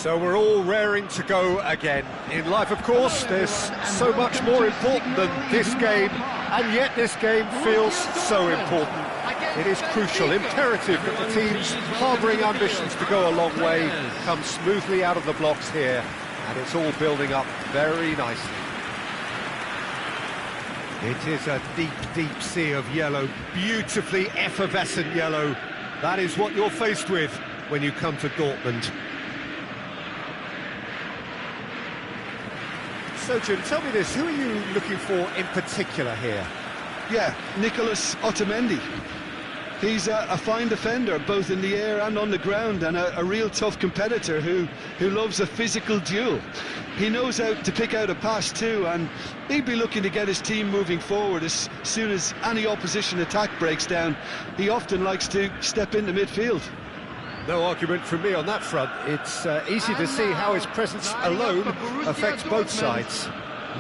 So we're all raring to go again. In life, of course, there's so much more important than this game, and yet this game feels so important. It is crucial, imperative that the teams harbouring ambitions to go a long way come smoothly out of the blocks here, and it's all building up very nicely. It is a deep, deep sea of yellow, beautifully effervescent yellow. That is what you're faced with when you come to Dortmund. So, Jim, tell me this, who are you looking for in particular here? Yeah, Nicolas Otamendi. He's a fine defender, both in the air and on the ground, and a real tough competitor who loves a physical duel. He knows how to pick out a pass too, and he'd be looking to get his team moving forward as soon as any opposition attack breaks down. He often likes to step into midfield. No argument from me on that front. It's easy to see how his presence alone affects both sides.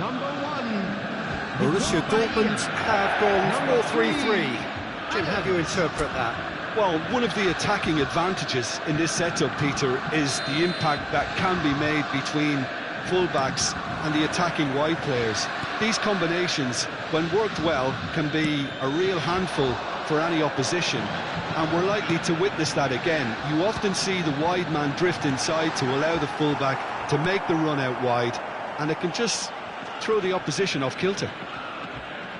Number 1. Borussia Dortmund have gone 4-3-3. Jim, how do you interpret that? Well, one of the attacking advantages in this setup, Peter, is the impact that can be made between fullbacks and the attacking wide players. These combinations, when worked well, can be a real handful for any opposition, and we're likely to witness that again. You often see the wide man drift inside to allow the fullback to make the run out wide, and it can just throw the opposition off kilter.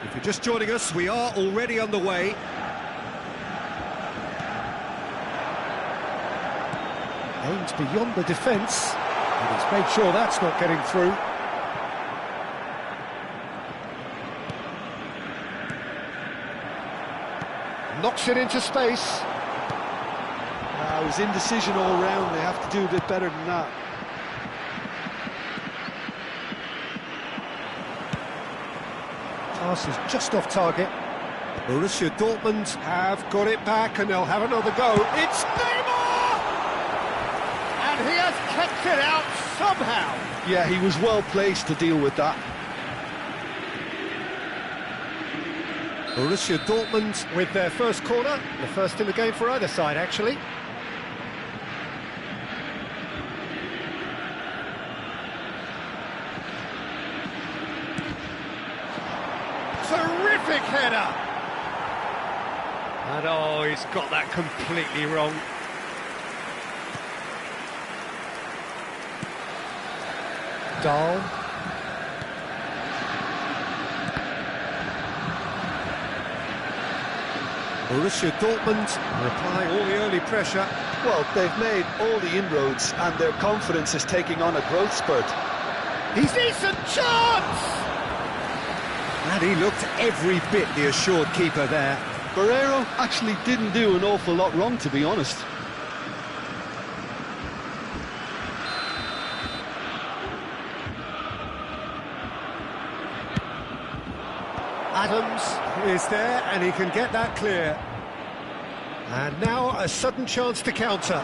If you're just joining us, we are already underway. Aims beyond the defence, and he's made sure that's not getting through. Knocks it into space. It was indecision all round. They have to do a bit better than that. Pass is just off target. Borussia Dortmund have got it back, and they'll have another go. It's Neymar! And he has kept it out somehow. Yeah, he was well placed to deal with that. Borussia Dortmund with their first corner, the first in the game for either side, actually. Terrific header! And oh, he's got that completely wrong. Dahl. Borussia Dortmund applying all the early pressure. Well, they've made all the inroads and their confidence is taking on a growth spurt. He's decent chance! And he looked every bit the assured keeper there. Barreiro actually didn't do an awful lot wrong, to be honest. Adams is there, and he can get that clear. And now a sudden chance to counter.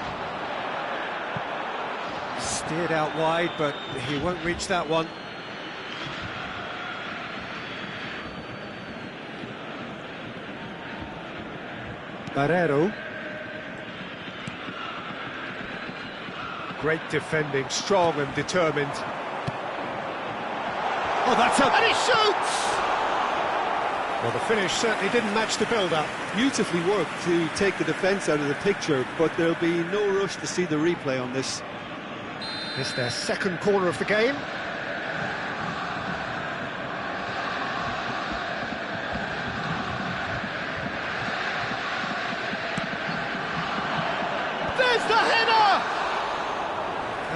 Steered out wide, but he won't reach that one. Barreiro. Great defending, strong and determined. Oh, that's up, and he shoots! Well, the finish certainly didn't match the build-up. Beautifully worked to take the defence out of the picture, but there'll be no rush to see the replay on this. It's their second corner of the game. There's the header!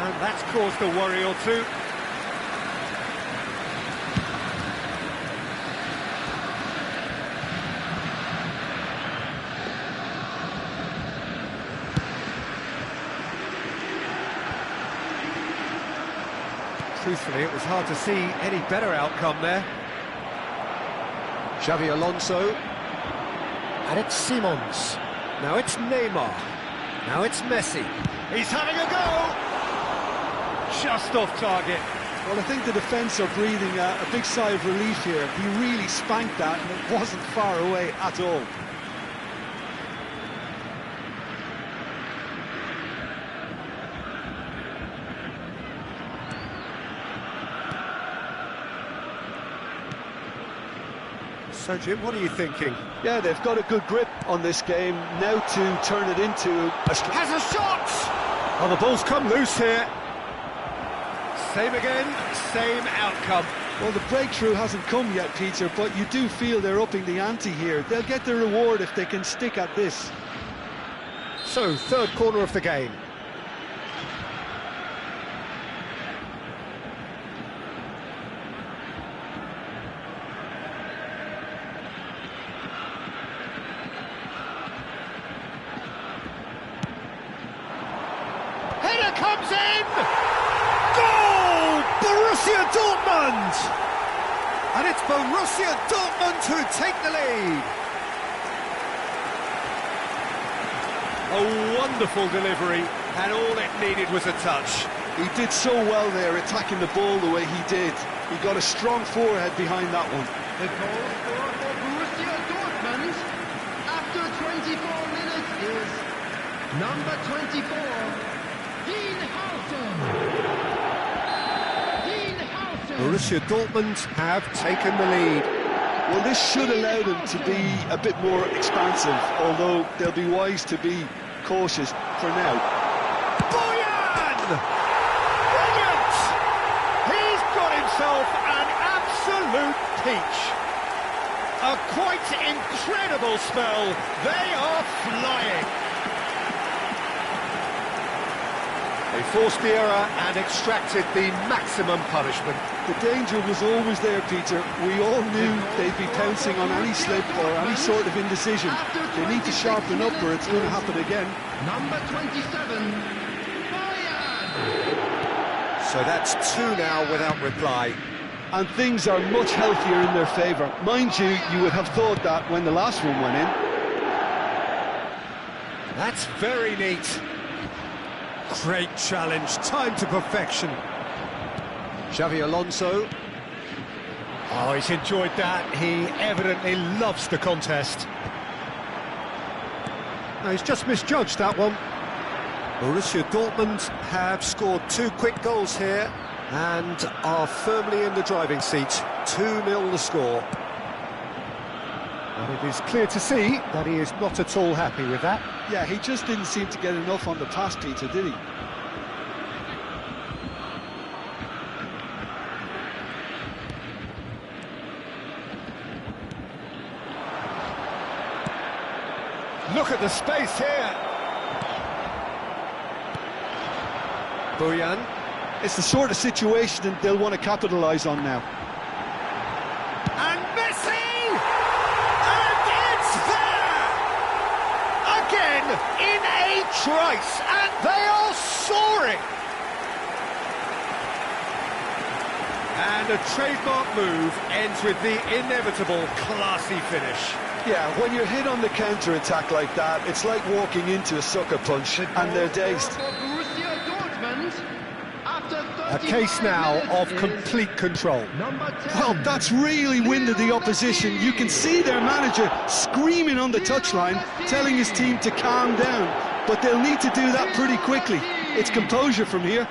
And that's caused a worry or two. Truthfully, it was hard to see any better outcome there. Xavi Alonso. And it's Simons. Now it's Neymar. Now it's Messi. He's having a go! Just off target. Well, I think the defence are breathing a big sigh of relief here. He really spanked that, and it wasn't far away at all. So, Jim, what are you thinking? Yeah, they've got a good grip on this game. Now to turn it into a... Has a shot! Oh, the ball's come loose here. Same again, same outcome. Well, the breakthrough hasn't come yet, Peter, but you do feel they're upping the ante here. They'll get the reward if they can stick at this. So, third corner of the game. Header comes in! Goal! Borussia Dortmund! And it's Borussia Dortmund who take the lead. A wonderful delivery, and all it needed was a touch. He did so well there, attacking the ball the way he did. He got a strong forehead behind that one. The goal scorer for Borussia Dortmund after 24 minutes is number 24, Dean Houghton. Borussia Dortmund have taken the lead. Well, this should allow them to be a bit more expansive, although they'll be wise to be cautious for now. Boyan! Brilliant! He's got himself an absolute peach. A quite incredible spell. They are flying. They forced the error and extracted the maximum punishment. The danger was always there, Peter. We all knew they'd be pouncing on any slip or any sort of indecision. They need to sharpen up or it's going to happen again. Number 27, Boyan. So that's two now without reply. And things are much healthier in their favour. Mind you, you would have thought that when the last one went in. That's very neat. Great challenge, time to perfection. Xavi Alonso. Oh, he's enjoyed that. He evidently loves the contest. No, he's just misjudged that one. Borussia Dortmund have scored two quick goals here and are firmly in the driving seat. 2-0 the score. And it is clear to see that he is not at all happy with that. Yeah, he just didn't seem to get enough on the pass, Peter, did he? Look at the space here. Boyan. It's the sort of situation that they'll want to capitalise on now. And Messi! And it's there! Again, in a trice, and they are soaring! And a trademark move ends with the inevitable classy finish. Yeah, when you're hit on the counter-attack like that, it's like walking into a sucker punch, and they're dazed. A case now of complete control. Well, that's really winded the opposition. You can see their manager screaming on the touchline, telling his team to calm down. But they'll need to do that pretty quickly. It's composure from here.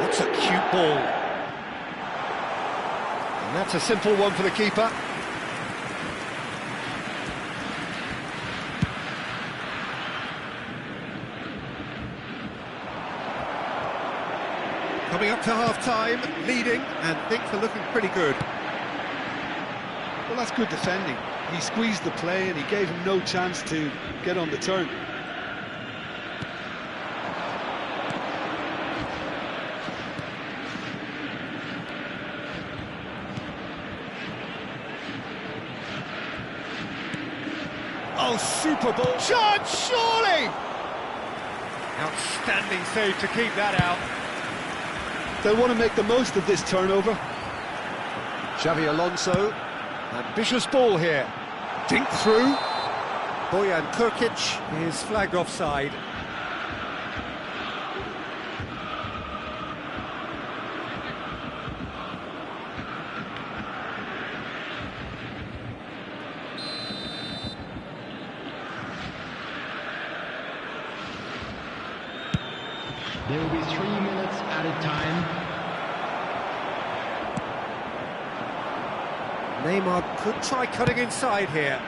That's a cute ball. And that's a simple one for the keeper. Coming up to half-time, leading, and things are looking pretty good. Well, that's good defending. He squeezed the play and he gave him no chance to get on the turn. Oh, super ball. Chance, surely! Outstanding save to keep that out. They'll want to make the most of this turnover. Xavi Alonso, ambitious ball here. Dink through. Boyan Kirkic is flagged offside. There will be 3 minutes added time. Neymar could try cutting inside here.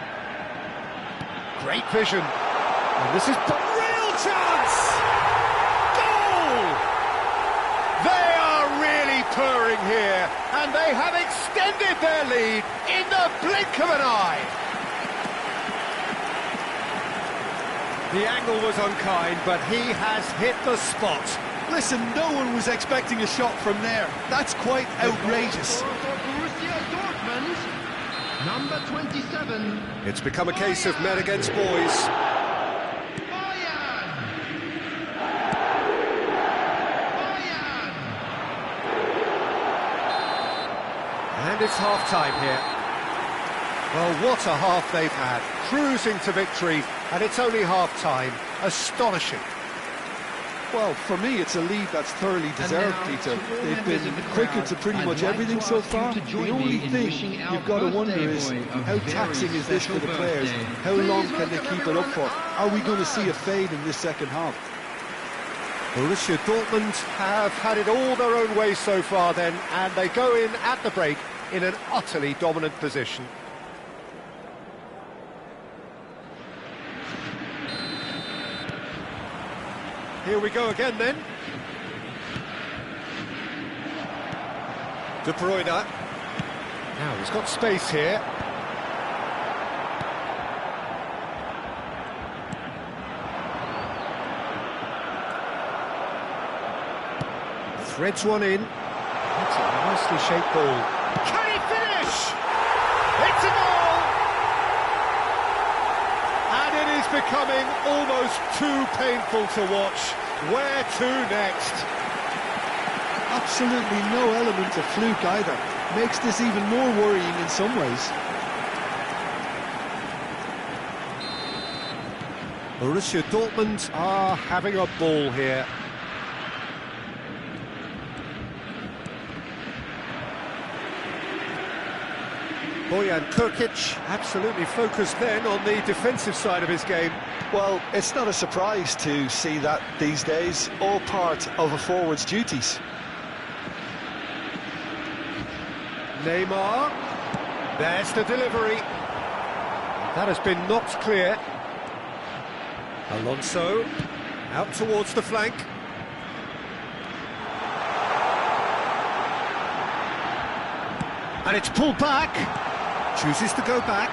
Great vision. And this is a real chance! Goal! They are really purring here, and they have extended their lead in the blink of an eye. The angle was unkind, but he has hit the spot. Listen, no one was expecting a shot from there. That's quite outrageous. For Borussia Dortmund, number 27. It's become a case of men against boys. And it's half-time here. Well, what a half they've had. Cruising to victory, and it's only half-time. Astonishing. Well, for me, it's a lead that's thoroughly deserved, Peter. They've been quicker to pretty much everything so far. The only thing you've got to wonder is, how taxing is this for the players? How long can they keep it up for? Are we going to see a fade in this second half? Borussia Dortmund have had it all their own way so far then, and they go in at the break in an utterly dominant position. Here we go again then. De Bruyne. Now he's got space here. Threads one in. That's a nicely shaped ball. Can he finish? It's a goal! And it is becoming almost too painful to watch. Where to next? Absolutely no element of fluke either. Makes this even more worrying in some ways. Borussia Dortmund are having a ball here. Bojan Krkić absolutely focused then on the defensive side of his game. Well, it's not a surprise to see that these days, all part of a forward's duties. Neymar, there's the delivery. That has been knocked clear. Alonso, out towards the flank. And it's pulled back. Chooses to go back.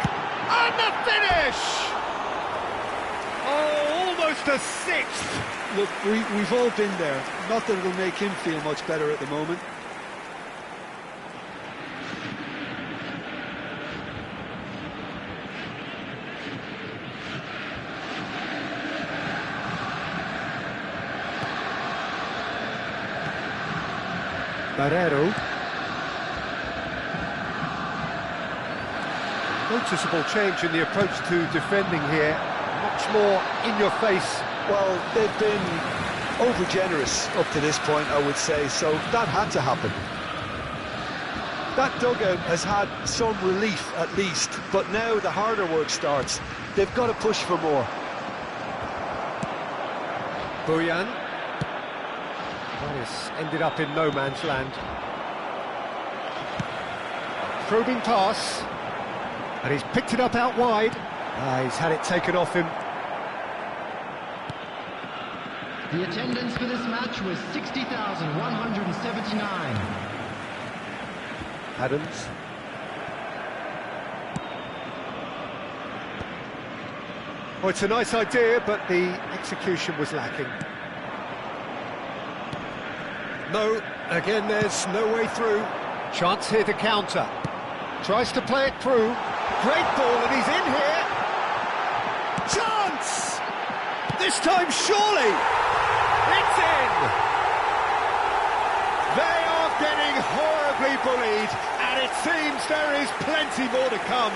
And the finish! Oh, almost a sixth. Look, we've all been there. Not that it'll make him feel much better at the moment. Barreiro. Noticeable change in the approach to defending here. Much more in your face. Well, they've been over-generous up to this point, I would say, so that had to happen. That dugout has had some relief, at least, but now the harder work starts. They've got to push for more. Bojan. Well, it's ended up in no man's land. Probing pass. And he's picked it up out wide. He's had it taken off him. The attendance for this match was 60,179. Adams. Oh, it's a nice idea, but the execution was lacking. No, again, there's no way through. Chance here to counter. Tries to play it through. Great ball, and he's in here. Chance! This time, surely. It's in. They are getting horribly bullied, and it seems there is plenty more to come.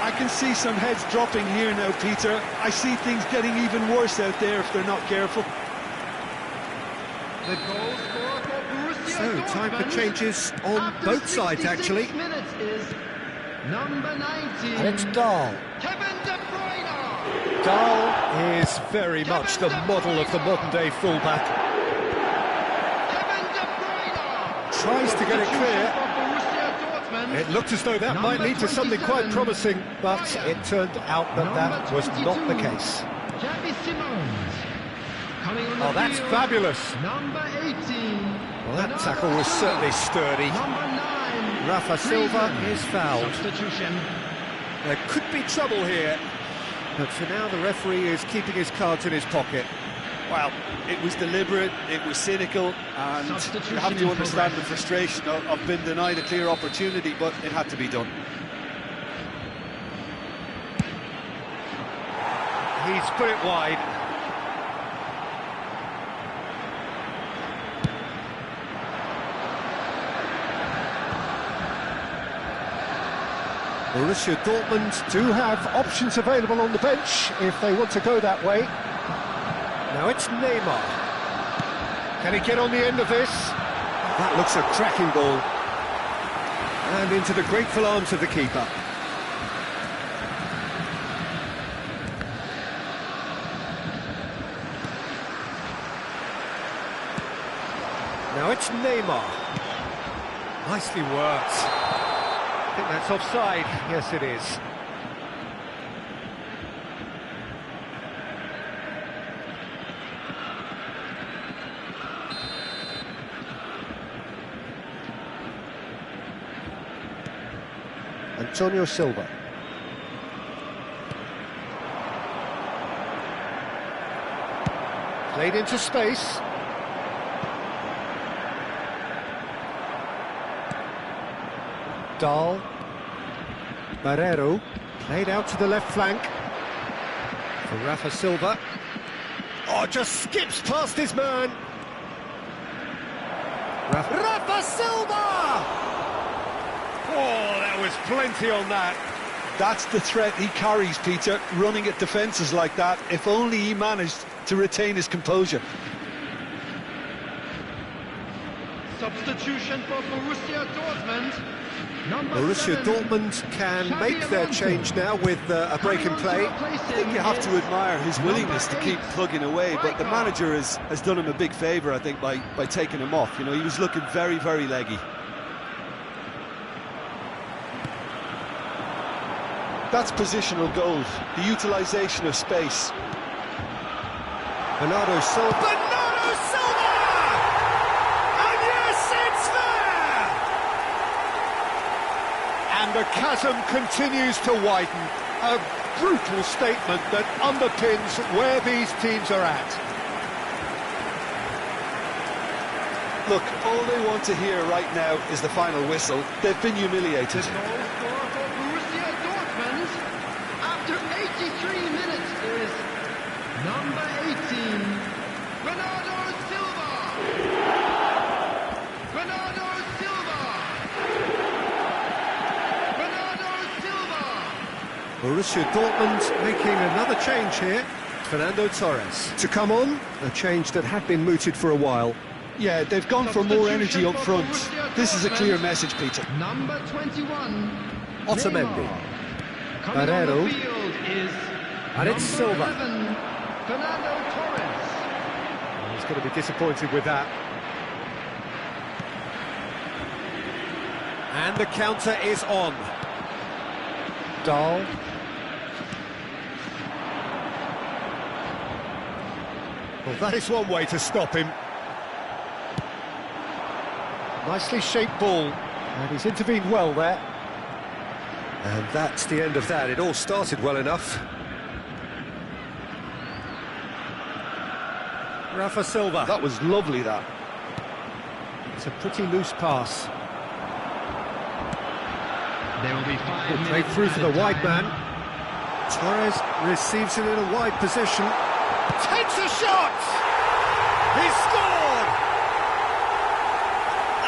I can see some heads dropping here now, Peter. I see things getting even worse out there if they're not careful. The goal scorer for Borussia So, time for Dortmund changes on both sides, actually. minutes is number 19. And it's Dahl. Kevin De Bruyne. Dahl is very much the model of the modern-day fullback. Kevin De Bruyne. tries to get it clear. Borussia Dortmund. It looked as though that Number might lead to something quite 27, promising, but it turned out that that was not the case. Javi Simons. Coming on the Oh, that's field, fabulous. Number 18. Well, that tackle was certainly sturdy. Number 9. Rafa Silva is fouled. Substitution. There could be trouble here, but for now the referee is keeping his cards in his pocket. Well, it was deliberate, it was cynical, and Substitution you have to in understand the progress. frustration of being denied a clear opportunity, but it had to be done. He's put it wide. Borussia Dortmund do have options available on the bench if they want to go that way. Now it's Neymar. Can he get on the end of this? That looks a cracking ball. And into the grateful arms of the keeper. Now it's Neymar. Nicely worked. I think that's offside. Yes, it is. Antonio Silva. Played into space. Dahl. Barrero. Played out to the left flank. For Rafa Silva. Oh, just skips past his man. Rafa Silva! Oh, that was plenty on that. That's the threat he carries, Peter, running at defences like that. If only he managed to retain his composure. Substitution for Borussia Dortmund. Number Borussia 7. Dortmund can make their change now with a break in play. I think you have to admire his willingness to keep plugging away, but the manager has done him a big favour, I think, by taking him off. You know, he was looking very, very leggy. That's positional gold, the utilisation of space. Bernardo Silva. Bernardo Silva! And yes, it's there! And the chasm continues to widen. A brutal statement that underpins where these teams are at. Look, all they want to hear right now is the final whistle. They've been humiliated. The goal scorer for Borussia Dortmund after 83 minutes is number 18, Bernardo Silva. Bernardo Silva. Bernardo Silva. Borussia Dortmund making another change here. Fernando Torres to come on, a change that had been mooted for a while. Yeah, they've gone for more energy up front. This is a clear message, Peter. Number 21, Otamendi. Neymar. Coming Barrero. on the field is And it's number Silva. 11, Fernando Torres. He's going to be disappointed with that. And the counter is on. Dahl. Well, that is one way to stop him. Nicely shaped ball, and he's intervened well there. And that's the end of that. It all started well enough. Rafa Silva. That was lovely, that. It's a pretty loose pass. There will be 5 minutes. Played through for the added wide time. man. Torres receives it in a wide position. Takes a shot! He scored!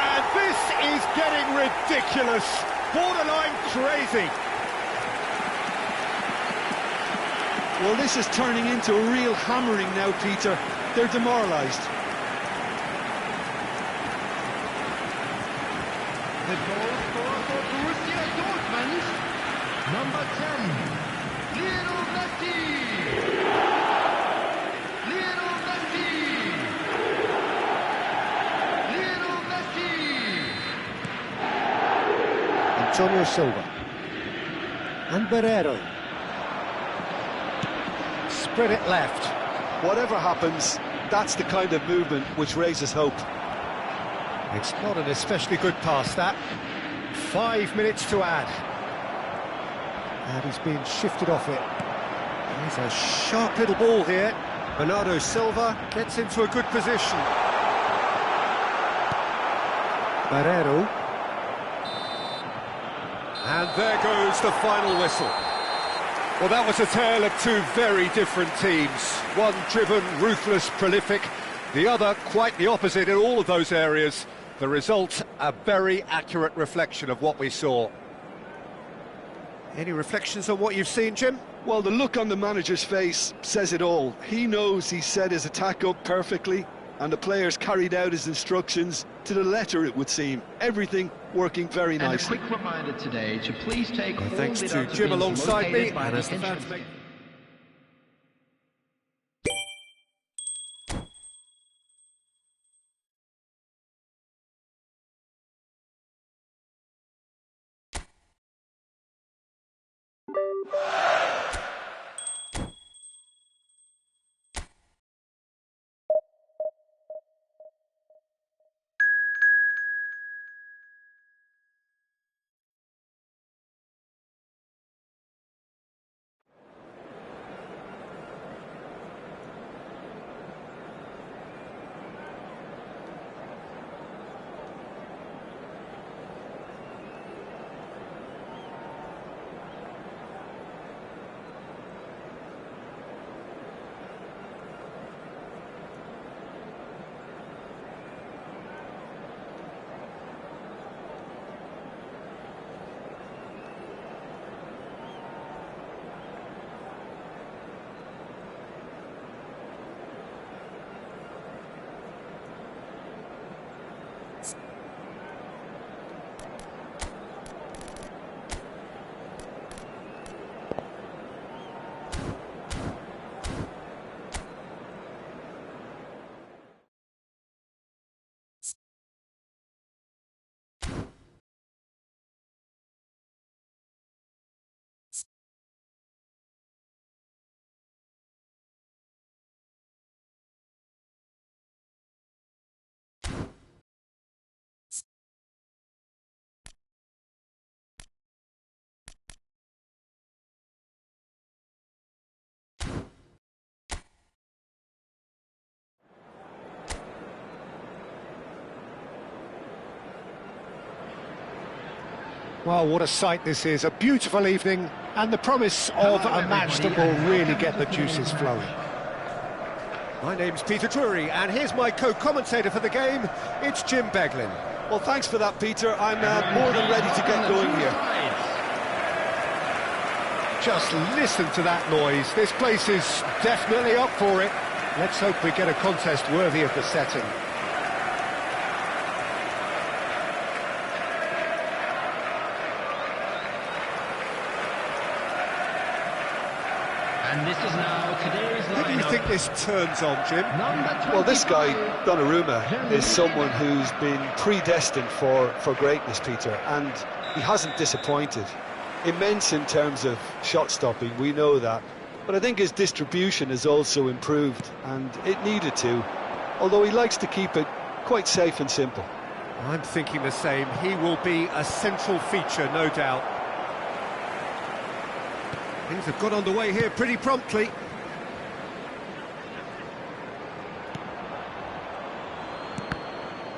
And this is getting ridiculous. Borderline crazy. Well, this is turning into a real hammering now, Peter. They're demoralised. The goal scorer for Borussia Dortmund, number 10, Lionel Messi. Lionel Messi. Lionel Messi. Antonio Silva. And Barrero. Spread it left. Whatever happens, that's the kind of movement which raises hope. It's not an especially good pass, that. 5 minutes to add. And he's being shifted off it. He's a sharp little ball here. Bernardo Silva gets into a good position. Barrero. And there goes the final whistle. Well, that was a tale of two very different teams. One driven, ruthless, prolific. The other quite the opposite in all of those areas. The result, a very accurate reflection of what we saw. Any reflections on what you've seen, Jim? Well, the look on the manager's face says it all. He knows he set his attack up perfectly, and the players carried out his instructions to the letter, it would seem. Everything working very nicely. And a quick reminder today to please take all Thanks to deductibles Jim alongside me, located by and the as the fans entrance. make... Well, what a sight this is. A beautiful evening and the promise of a match that will really get the juices flowing. My name's Peter Drury, and here's my co-commentator for the game. It's Jim Beglin. Well, thanks for that, Peter. I'm more than ready to get going here. Just listen to that noise. This place is definitely up for it. Let's hope we get a contest worthy of the setting. And this is now today's Who do you lineup. think this turns on, Jim? Well, this guy, Donnarumma, is someone who's been predestined for greatness, Peter, and he hasn't disappointed. Immense in terms of shot stopping, we know that, but I think his distribution has also improved, and it needed to, although he likes to keep it quite safe and simple. I'm thinking the same. He will be a central feature, no doubt. Things have got underway here pretty promptly.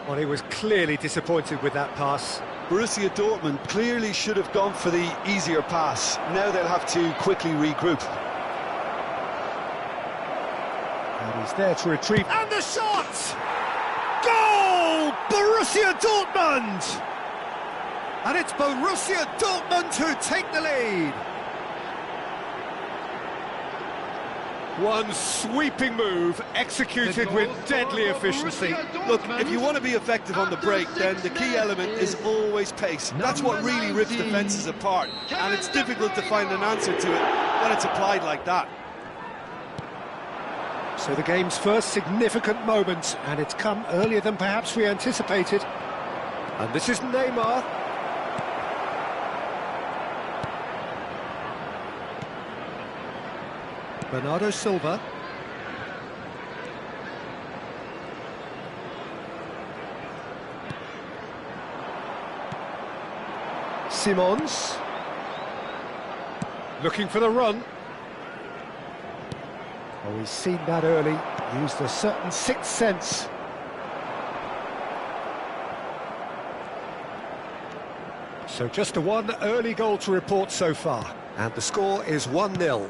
Well, he was clearly disappointed with that pass. Borussia Dortmund clearly should have gone for the easier pass. Now they'll have to quickly regroup. And he's there to retrieve. And the shot! Goal! Borussia Dortmund! And it's Borussia Dortmund who take the lead. One sweeping move, executed with deadly efficiency. Look, if you want to be effective on the break, then the key element is always pace. That's what really rips defences apart, and it's difficult to find an answer to it when it's applied like that. So the game's first significant moment, and it's come earlier than perhaps we anticipated. And this is Neymar. Bernardo Silva. Simons. Looking for the run. Oh, he's seen that early. Used a certain sixth sense. So just a one early goal to report so far. And the score is 1-0.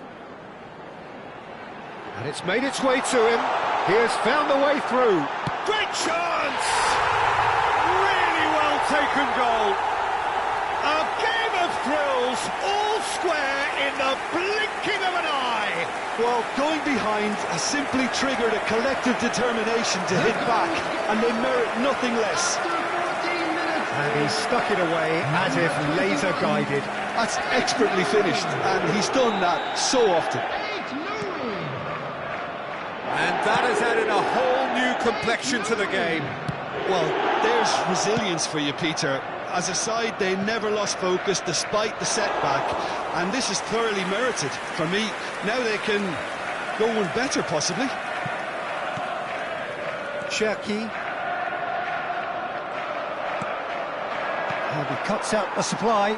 And it's made its way to him. He has found the way through. Great chance! Really well taken goal. A game of thrills, all square in the blinking of an eye. Well, going behind has simply triggered a collective determination to hit back, and they merit nothing less. And he stuck it away as if laser guided. That's expertly finished, and he's done that so often. And that has added a whole new complexion to the game. Well, there's resilience for you, Peter. As a side, they never lost focus despite the setback, and this is thoroughly merited for me. Now they can go one better, possibly. Cherki. And he cuts out the supply.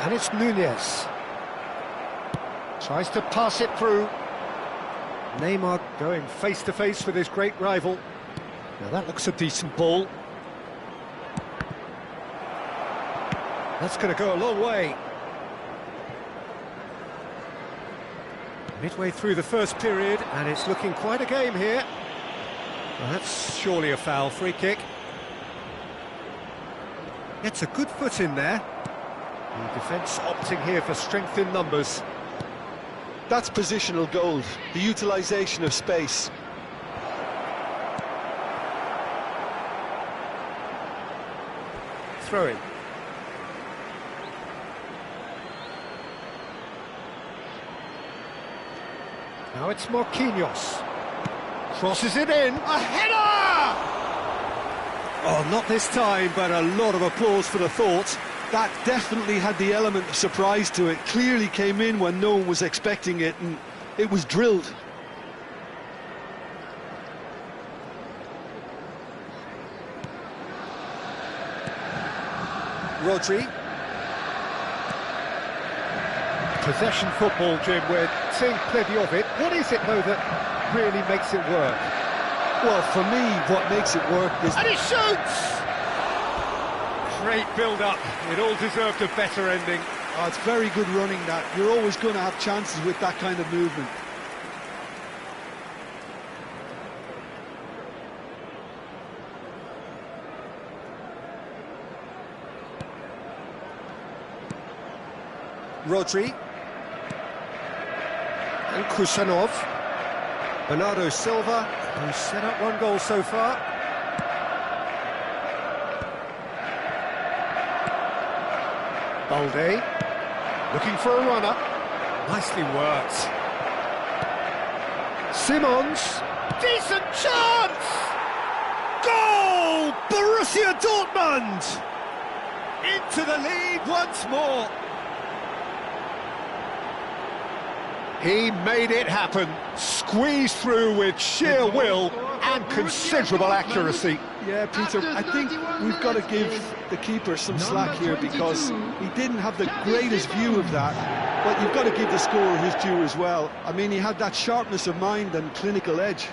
And it's Nunez. Tries to pass it through. Neymar going face-to-face with his great rival. Now that looks a decent ball. That's going to go a long way. Midway through the first period, and it's looking quite a game here. Well, that's surely a foul. Free kick. Gets a good foot in there. The defence opting here for strength in numbers. That's positional gold, the utilisation of space. Throw-in. Now it's Marquinhos. Crosses it in. A header! Oh, not this time, but a lot of applause for the thought. That definitely had the element of surprise to it. Clearly came in when no one was expecting it, and it was drilled. Rodri. Possession football, Jim, we're seeing plenty of it. What is it, though, that really makes it work? Well, for me, what makes it work is... And he shoots! Great build-up. It all deserved a better ending. Oh, it's very good running, that. You're always going to have chances with that kind of movement. Rodri. And Kusanov. Bernardo Silva, who's set up one goal so far. Balde, looking for a runner. Nicely worked. Simons, decent chance! Goal! Borussia Dortmund! Into the lead once more. He made it happen, squeezed through with sheer will and considerable accuracy. Yeah, Peter, I think we've got to give the keeper some slack here because he didn't have the greatest view of that, but you've got to give the scorer his due as well. I mean, he had that sharpness of mind and clinical edge.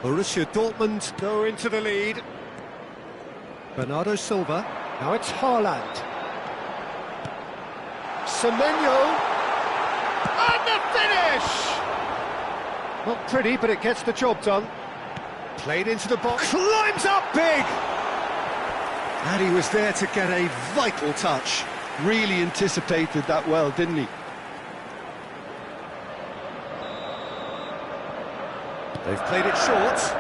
Borussia Dortmund go into the lead. Bernardo Silva, now it's Haaland. Semenyo, and the finish! Not pretty, but it gets the job done. Played into the box, climbs up big! And he was there to get a vital touch. Really anticipated that well, didn't he? They've played it short.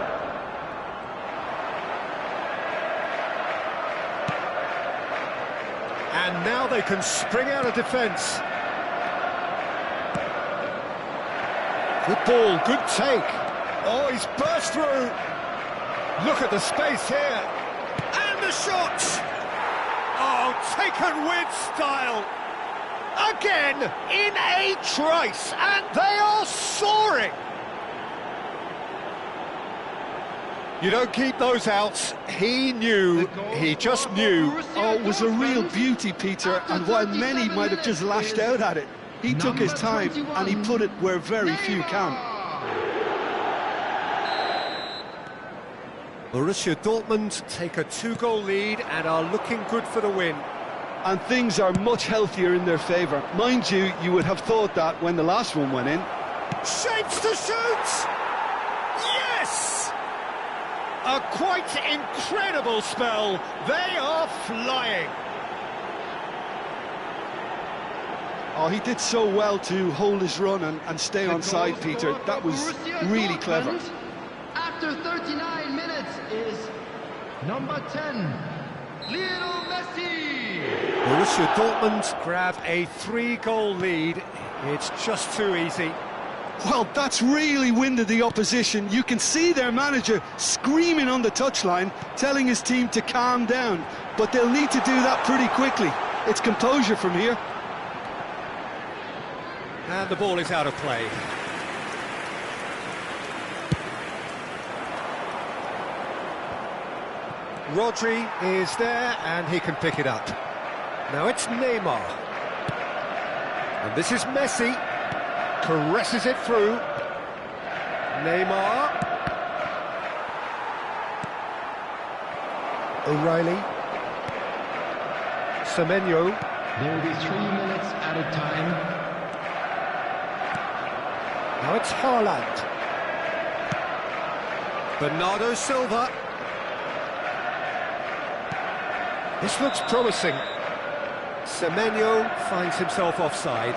And now they can spring out of defence. Good ball, good take. Oh, he's burst through. Look at the space here. And the shot. Oh, taken with style. Again, in a trice, and they are soaring. You don't keep those outs. He knew, he just knew. Oh, it was a real beauty, Peter, and while many might have just lashed out at it, he took his time and he put it where very few can. Borussia Dortmund take a 2-goal lead and are looking good for the win. And things are much healthier in their favour. Mind you, you would have thought that when the last one went in. Shapes to shoot! Yes! A quite incredible spell. They are flying. Oh, he did so well to hold his run and stay on side, Peter. That was really clever. After 39 minutes is number 10, Lionel Messi. Borussia Dortmund grab a 3-goal lead. It's just too easy. Well, that's really winded the opposition. You can see their manager screaming on the touchline, telling his team to calm down. But they'll need to do that pretty quickly. It's composure from here. And the ball is out of play. Rodri is there, and he can pick it up. Now it's Neymar. And this is Messi. Caresses it through. Neymar. O'Reilly. Semenyo. There will be 3 minutes at a time. Now it's Haaland. Bernardo Silva. This looks promising. Semenyo finds himself offside.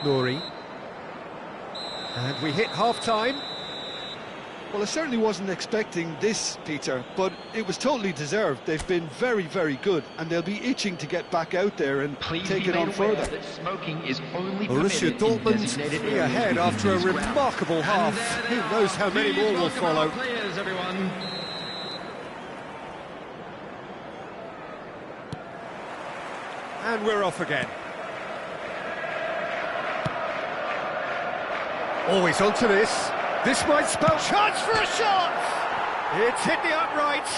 Nouri. And we hit half-time. Well, I certainly wasn't expecting this, Peter, but it was totally deserved. They've been very, very good, and they'll be itching to get back out there and take it on further. Smoking is only Borussia Dortmund 3 ahead after a remarkable half. Who knows how many more will follow. Players, everyone. And we're off again. Always onto this. This might spell chance for a shot! It's hit the upright.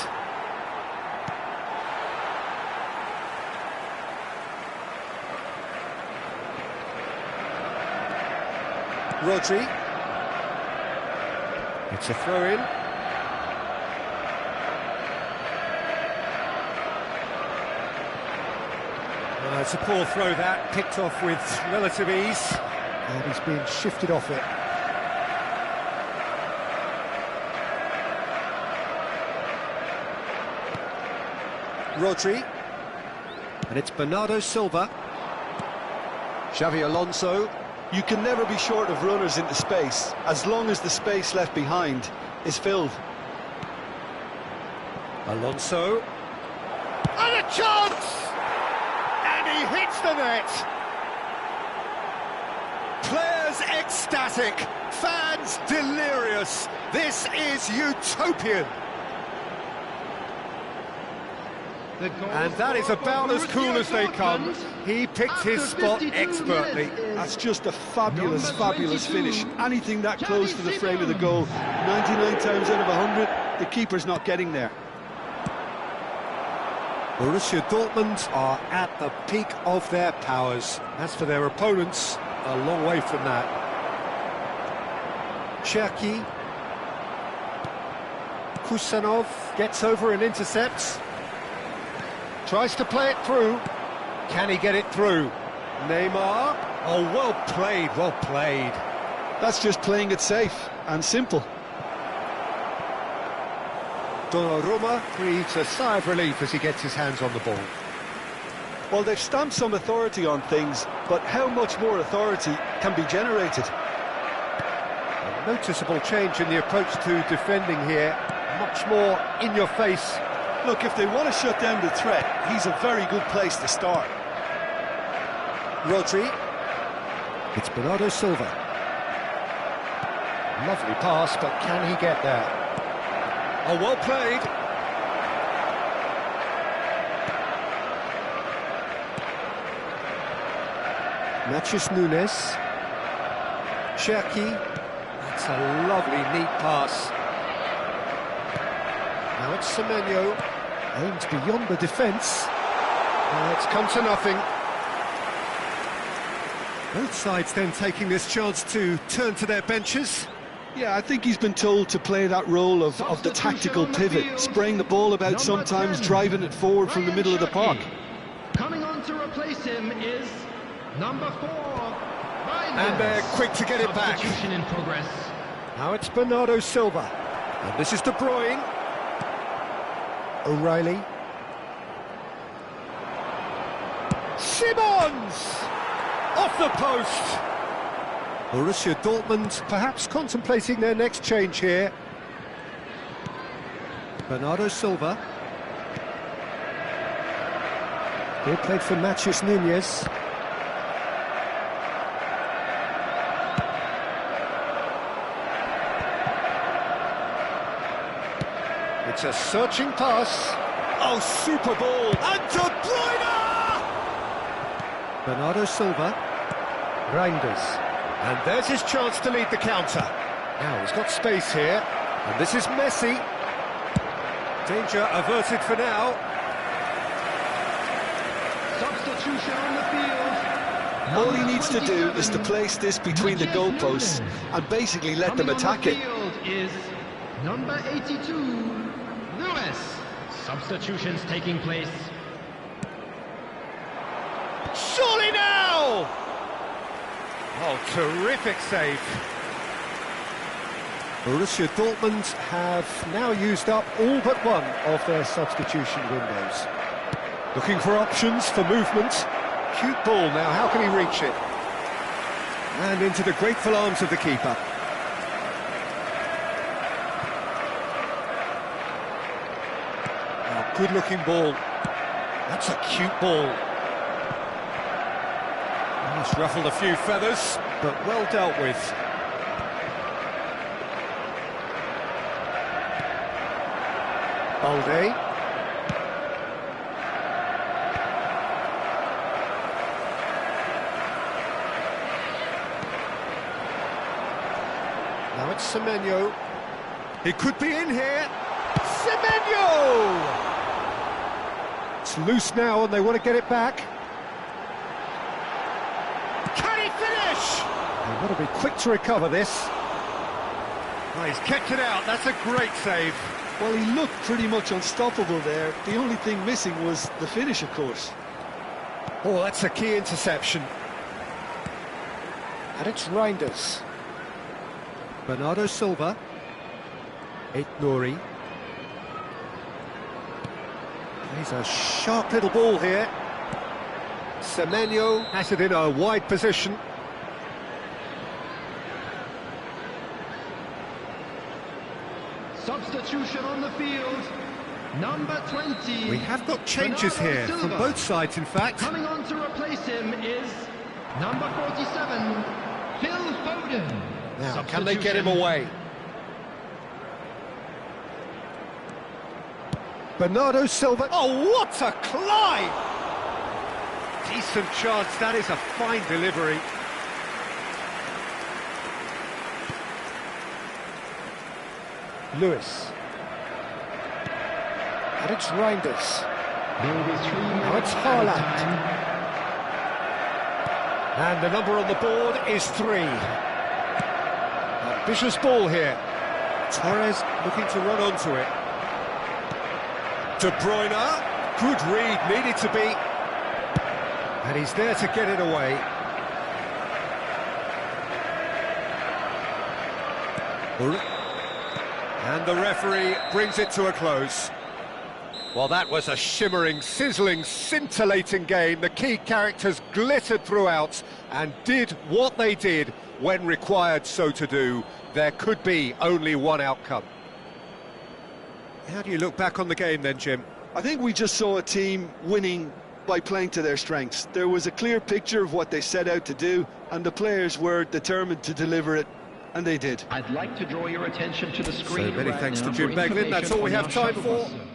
Rodri. It's a throw-in. It's a poor throw that, picked off with relative ease. And he's being shifted off it. Rodri, and it's Bernardo Silva. Xavi Alonso. You can never be short of runners into space, as long as the space left behind is filled. Alonso. And a chance! And he hits the net! Players ecstatic, fans delirious. This is utopian. And that is about as cool as they come. He picked his spot expertly. That's just a fabulous, fabulous finish. Anything that close to the frame of the goal, 99 times out of 100, the keeper's not getting there. Borussia Dortmund are at the peak of their powers. As for their opponents, a long way from that. Cherki. Kusanov gets over and intercepts. Tries to play it through. Can he get it through? Neymar. Oh, well played, well played. That's just playing it safe and simple. Donnarumma breathes a sigh of relief as he gets his hands on the ball. Well, they've stamped some authority on things, but how much more authority can be generated? A noticeable change in the approach to defending here. Much more in your face. Look, if they want to shut down the threat, he's a very good place to start. Rodri. It's Bernardo Silva. Lovely pass, but can he get there? Oh, well played. Matheus Nunes. Cherki. That's a lovely, neat pass. Now it's Semenyo. Aimed beyond the defence. It's come to nothing. Both sides then taking this chance to turn to their benches. Yeah, I think he's been told to play that role of the tactical pivot, spraying the ball about sometimes, driving it forward from the middle of the park. Coming on to replace him is number 4. And they're quick to get it back. Substitution in progress. Now it's Bernardo Silva. And this is De Bruyne. O'Reilly. Simmons! Off the post! Borussia Dortmund perhaps contemplating their next change here. Bernardo Silva. He played for Matheus Nunes. It's a searching pass. Oh, super ball. And De Bruyne! Bernardo Silva. Reinders. And there's his chance to lead the counter. Now he's got space here. And this is Messi. Danger averted for now. Substitution on the field. All he needs to do is to place this between the goalposts and basically let them attack it. Field is number 82, Lewis. Substitutions taking place. Surely now! Oh, terrific save. Borussia Dortmund have now used up all but one of their substitution windows. Looking for options for movement. Cute ball now, how can he reach it? And into the grateful arms of the keeper. Oh, good-looking ball. That's a cute ball. It's ruffled a few feathers, but well dealt with. Balde. Now it's Semenyo. He could be in here. Semenyo! It's loose now and they want to get it back. They've got to be quick to recover this. Oh, he's kept it out, that's a great save. Well, he looked pretty much unstoppable there. The only thing missing was the finish, of course. Oh, that's a key interception. And it's Reinders. Bernardo Silva. Nouri. He's a sharp little ball here. Semenyo has it in a wide position. Substitution on the field, number 20. We have got changes Bernardo here Silva. from both sides, in fact. Coming on to replace him is number 47, Phil Foden. Now, can they get him away? Bernardo Silva. Oh, what a climb! Decent chance, that is a fine delivery. Lewis. And it's Reinders. Now it's Haaland. And the number on the board is 3. Ambitious ball here. Torres looking to run onto it. De Bruyne. Good read, needed to be. And he's there to get it away. And the referee brings it to a close. Well, that was a shimmering, sizzling, scintillating game. The key characters glittered throughout and did what they did when required so to do. There could be only one outcome. How do you look back on the game then, Jim? I think we just saw a team winning by playing to their strengths. There was a clear picture of what they set out to do, and the players were determined to deliver it, and they did. I'd like to draw your attention to the screen. So many right thanks now to Jim for Beglin. That's all we have information time on our for. shuttle bus.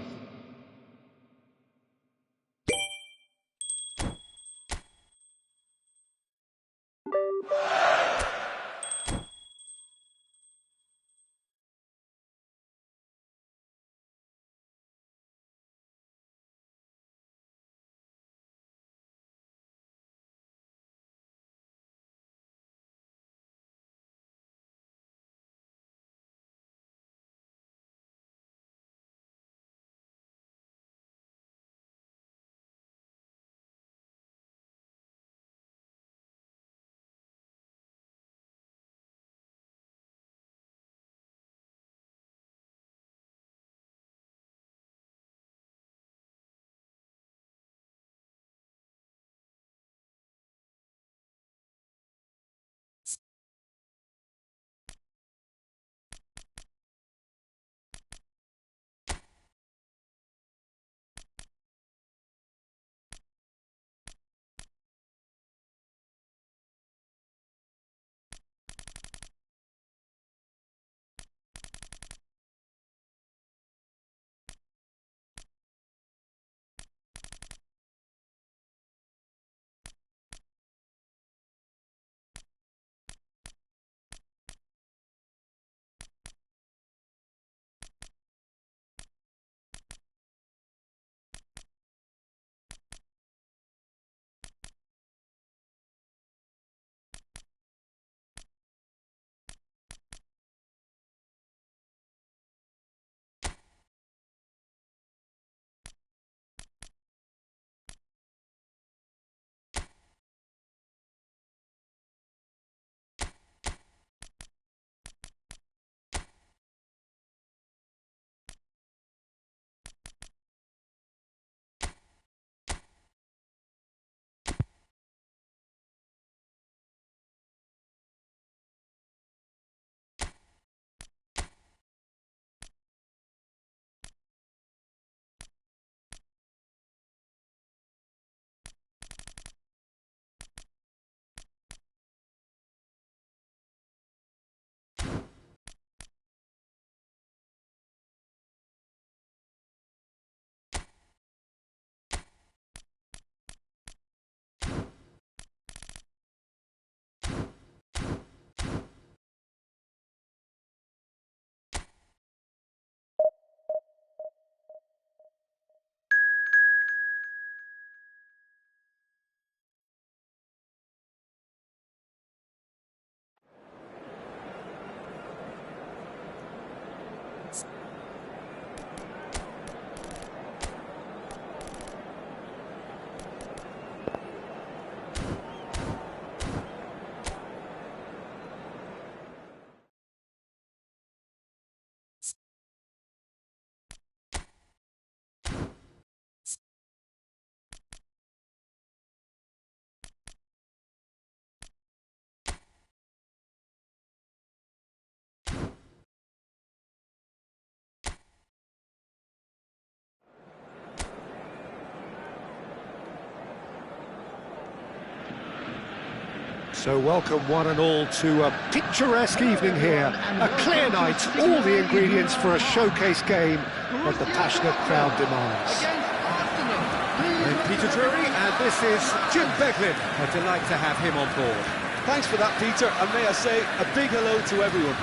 So welcome one and all to a picturesque evening here, a clear night, all the ingredients for a showcase game that the passionate crowd demands. I'm Peter Drury, and this is Jim Beglin. A delight to have him on board. Thanks for that, Peter, and may I say a big hello to everyone.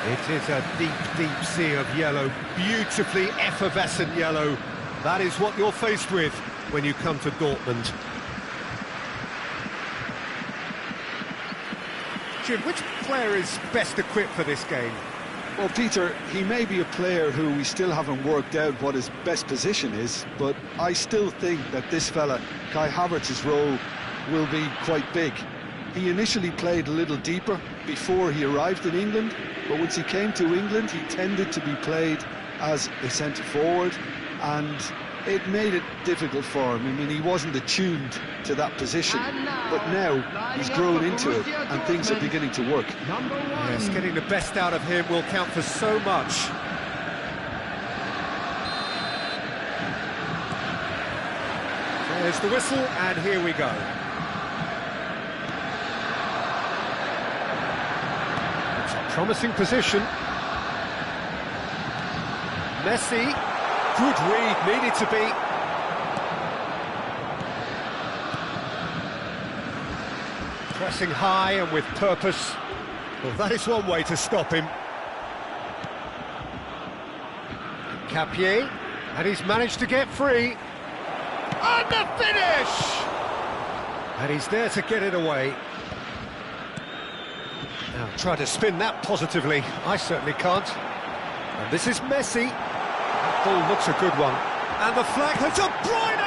It is a deep, deep sea of yellow, beautifully effervescent yellow. That is what you're faced with when you come to Dortmund. Jim, which player is best equipped for this game? Well, Peter, he may be a player who we still haven't worked out what his best position is, but I still think that this fella, Kai Havertz's role, will be quite big. He initially played a little deeper before he arrived in England, but once he came to England, he tended to be played as a centre-forward, and It made it difficult for him. I mean, he wasn't attuned to that position, but now he's grown into it and things are beginning to work. Yes, getting the best out of him will count for so much. There's the whistle, and here we go. It's a promising position. Messi, good read, needed to be. Pressing high and with purpose. Well, that is one way to stop him. Capier, and he's managed to get free. And the finish! And he's there to get it away. Now, try to spin that positively. I certainly can't. And this is Messi. That ball looks a good one. And the flag has a Bruyne!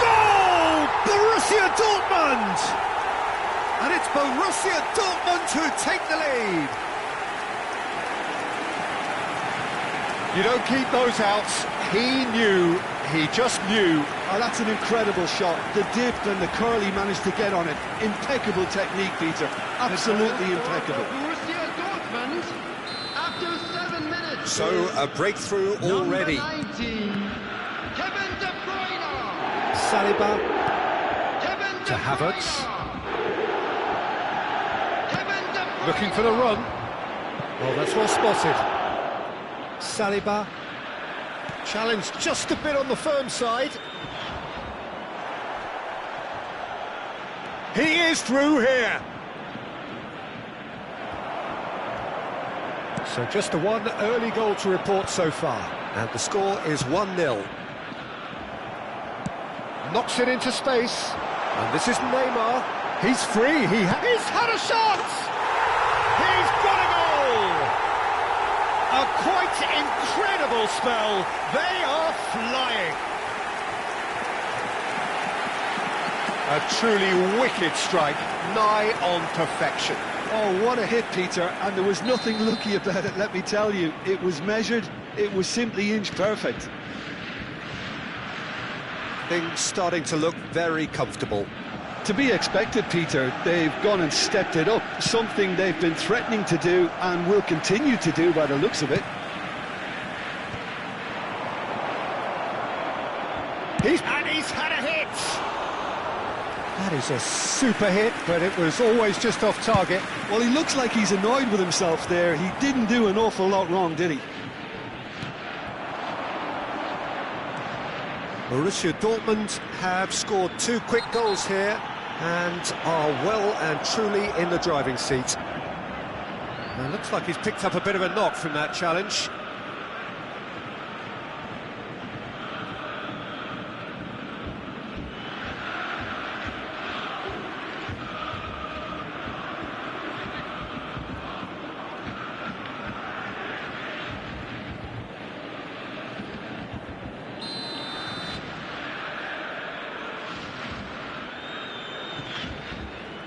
Goal! Borussia Dortmund! And it's Borussia Dortmund who take the lead. You don't keep those outs. He knew, he just knew. Oh, that's an incredible shot. The dip and the curl he managed to get on it. Impeccable technique, Peter. Absolutely impeccable. Borussia Dortmund after 7 minutes. So, a breakthrough already. Number 19, Kevin De Bruyne. Saliba Kevin De to Havertz. Bruyne. Kevin De Bruyne. Looking for the run. Well, that's well spotted. Saliba. Challenge just a bit on the firm side. He is through here. So just the one early goal to report so far. And the score is 1-0. Knocks it into space. And this is Neymar. He's free. He's had a shot! He's got a goal! A quite incredible spell. They are flying. A truly wicked strike, nigh on perfection. Oh, what a hit, Peter, and there was nothing lucky about it, let me tell you. It was measured, it was simply inch perfect. Things starting to look very comfortable. To be expected, Peter. They've gone and stepped it up, something they've been threatening to do and will continue to do by the looks of it. He's had a hit! That is a super hit, but it was always just off target. Well, he looks like he's annoyed with himself there. He didn't do an awful lot wrong, did he? Borussia Dortmund have scored 2 quick goals here and are well and truly in the driving seat. It looks like he's picked up a bit of a knock from that challenge.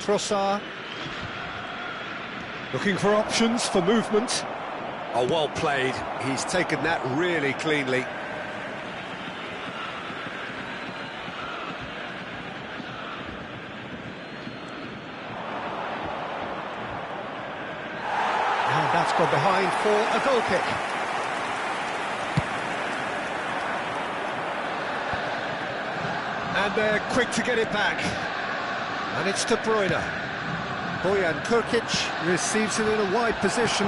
Trossard looking for options for movement. Oh, well played. He's taken that really cleanly. And that's gone behind for a goal kick. And they're quick to get it back. And it's De Bruyne. Bojan Kurkic receives it in a wide position.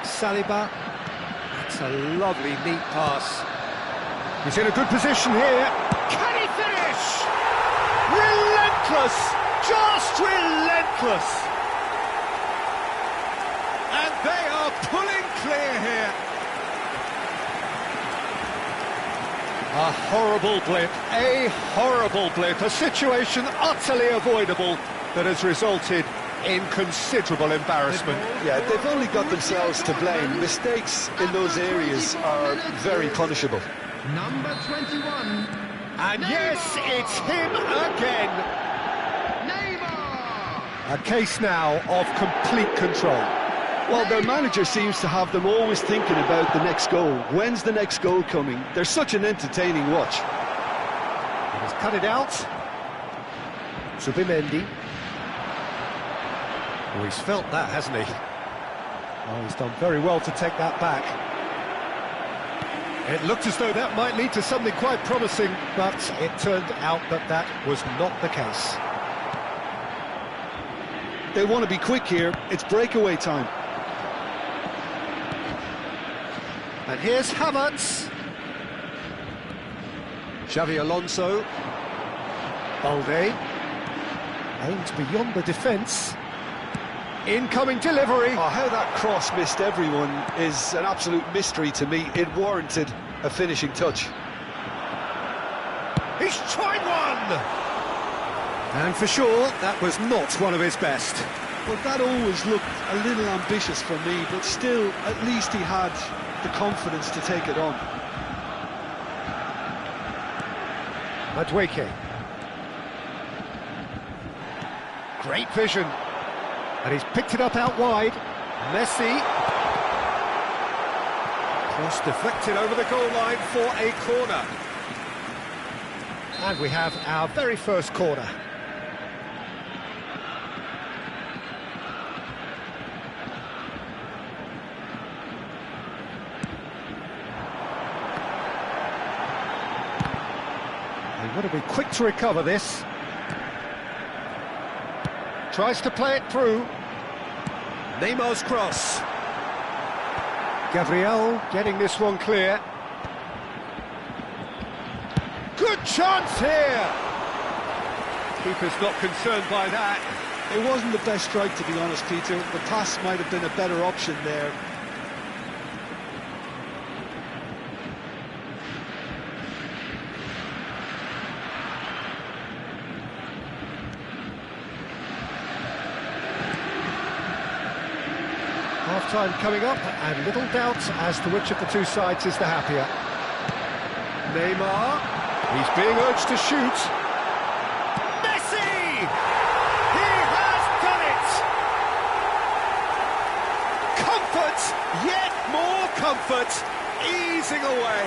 Saliba. That's a lovely, neat pass. He's in a good position here. Can he finish? Relentless! Just relentless! And they are pulling clear here. A horrible blip, a situation utterly avoidable that has resulted in considerable embarrassment. Yeah, they've only got themselves to blame. Mistakes in those areas are very punishable. Number 21. And yes, it's him again. Neymar. A case now of complete control. Well, their manager seems to have them always thinking about the next goal. When's the next goal coming? They're such an entertaining watch. He has cut it out. Subimendi. Oh, he's felt that, hasn't he? Oh, he's done very well to take that back. It looked as though that might lead to something quite promising, but it turned out that that was not the case. They want to be quick here. It's breakaway time. And here's Havertz. Xavi Alonso. Balde. Aimed beyond the defence. Incoming delivery. Oh, how that cross missed everyone is an absolute mystery to me. It warranted a finishing touch. He's tried one! And for sure, that was not one of his best. Well, that always looked a little ambitious for me, but still, at least he had the confidence to take it on. Madueke. Great vision. And he's picked it up out wide. Messi. Cross deflected over the goal line for a corner. And we have our very first corner. They've got to be quick to recover this. Tries to play it through. Neymar's cross. Gabriel getting this one clear. Good chance here! Keeper's not concerned by that. It wasn't the best strike, to be honest, Peter. The pass might have been a better option there. Half-time coming up, and little doubt as to which of the two sides is the happier. Neymar, he's being urged to shoot. Messi! He has done it! Comfort, yet more comfort, easing away.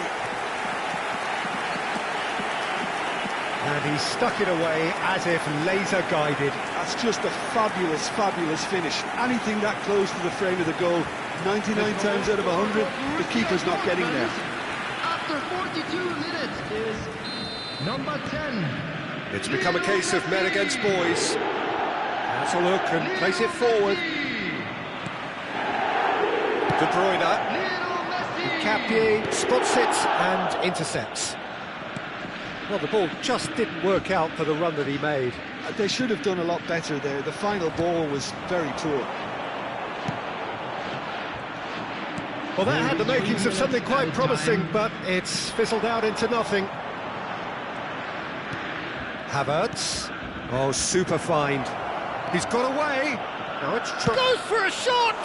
And he stuck it away as if laser-guided. That's just a fabulous, fabulous finish. Anything that close to the frame of the goal, 99 times out of 100, the keeper's not getting there. After 42 minutes is number 10. It's become a case of men against boys. Has a look and place it forward. De Bruyne. Capier spots it and intercepts. Well, the ball just didn't work out for the run that he made. They should have done a lot better there. The final ball was very poor. Well, that had the makings of something quite promising, but it's fizzled out into nothing. Havertz. Oh, super find. He's got away. Now it's goes for a shot!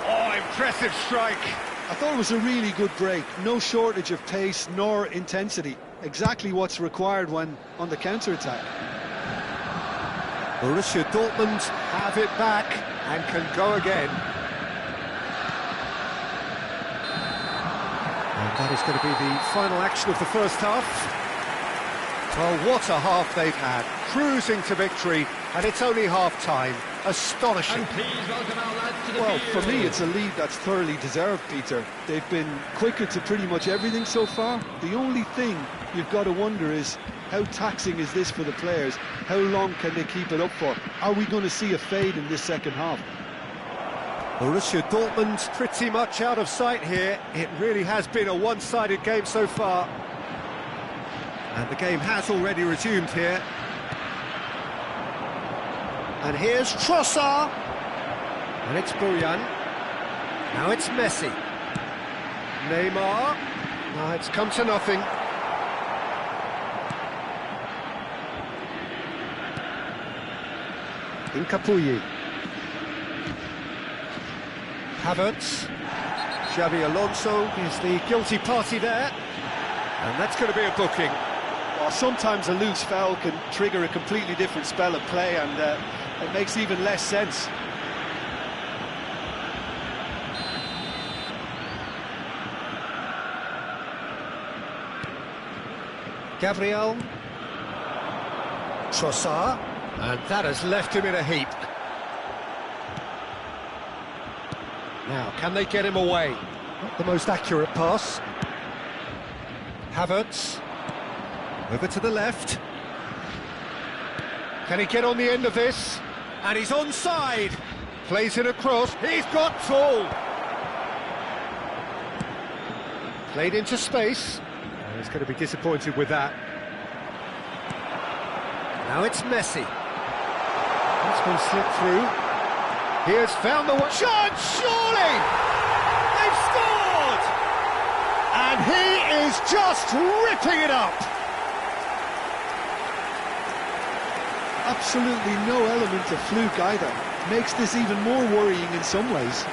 Oh, impressive strike. I thought it was a really good break. No shortage of pace nor intensity. Exactly what's required when on the counter-attack. Borussia Dortmund have it back and can go again. And that is going to be the final action of the first half. Oh, what a half they've had. Cruising to victory, and it's only half-time. Astonishing. And please welcome our lads to the Well, field. for me, it's a lead that's thoroughly deserved, Peter. They've been quicker to pretty much everything so far. The only thing you've got to wonder is, how taxing is this for the players? How long can they keep it up for? Are we going to see a fade in this second half? Borussia Dortmund pretty much out of sight here. It really has been a one-sided game so far. And the game has already resumed here. And here's Trossard. And it's Bojan. Now it's Messi. Neymar. Now it's come to nothing. Incapuyi. Havertz. Xavi Alonso is the guilty party there. And that's going to be a booking. Well, sometimes a loose foul can trigger a completely different spell of play, and it makes even less sense. Gabriel. Trossard. And that has left him in a heap. Now, can they get him away? Not the most accurate pass. Havertz. Over to the left. Can he get on the end of this? And he's onside. Plays it across. He's got tall. Played into space. And he's going to be disappointed with that. Now it's Messi. That's been slipped through. He has found the one. Shot! Surely! They've scored! And he is just ripping it up. Absolutely no element of fluke either. Makes this even more worrying in some ways.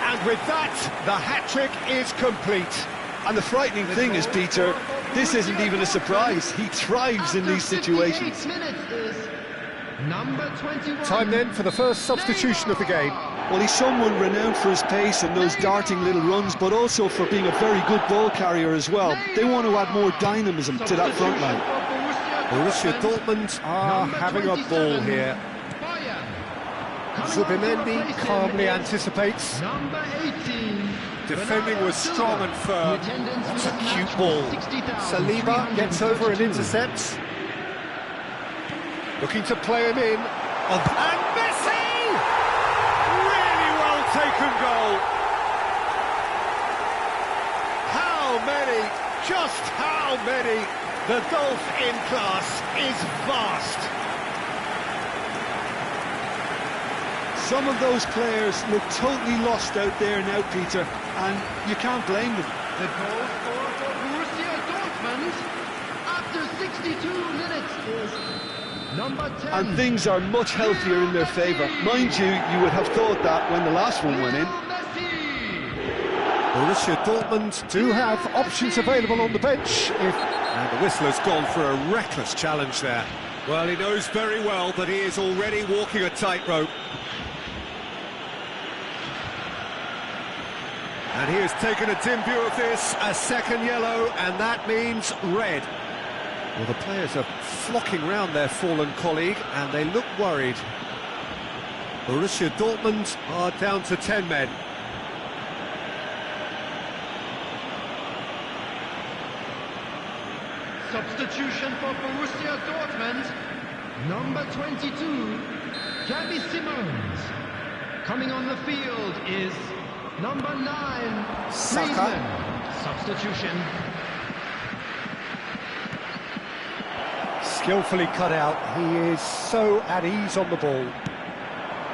And with that, the hat-trick is complete. And the frightening thing is, Peter, this isn't even a surprise. He thrives in these situations. Number 21. Time then for the first substitution of the game. Well, he's someone renowned for his pace and those darting little runs, but also for being a very good ball carrier as well. They want to add more dynamism to that front line. Borussia Dortmund are having a ball here. Zubimendi calmly anticipates. Number 18. Defending was strong and firm. That's a cute ball. Saliba gets over and intercepts. Looking to play him in. And Messi! Really well taken goal. How many? Just how many? The gulf in class is vast. Some of those players look totally lost out there now, Peter, and you can't blame them. The goal scorer for Borussia Dortmund after 62 minutes is number 10. And things are much healthier in their favour. Mind you, you would have thought that when the last one went in. Borussia Dortmund do have options available on the bench if... And the whistler's gone for a reckless challenge there. Well, he knows very well that he is already walking a tightrope. And he has taken a dim view of this, a second yellow, and that means red. Well, the players are flocking round their fallen colleague, and they look worried. Borussia Dortmund are down to 10 men. Substitution for Borussia Dortmund, number 22, Xavi Simons. Coming on the field is number 9, Saka. Griezmann. Substitution. Skillfully cut out, he is so at ease on the ball.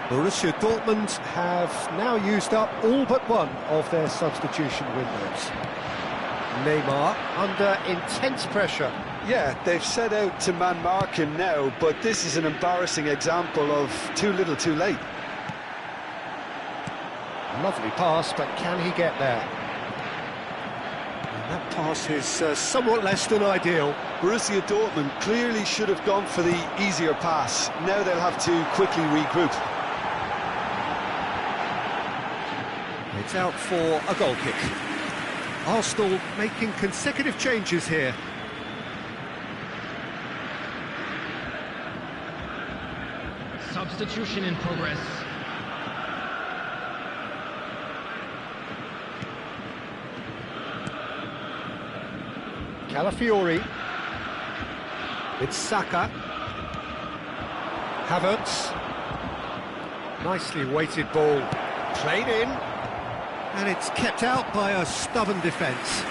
Borussia Dortmund have now used up all but one of their substitution windows. Neymar under intense pressure. Yeah, they've set out to man-mark him now, but this is an embarrassing example of too little too late. Lovely pass, but can he get there? And that pass is somewhat less than ideal. Borussia Dortmund clearly should have gone for the easier pass. Now they'll have to quickly regroup. It's out for a goal kick. Arsenal making consecutive changes here. Substitution in progress. Calafiori. It's Saka. Havertz. Nicely weighted ball. Played in. And it's kept out by a stubborn defence.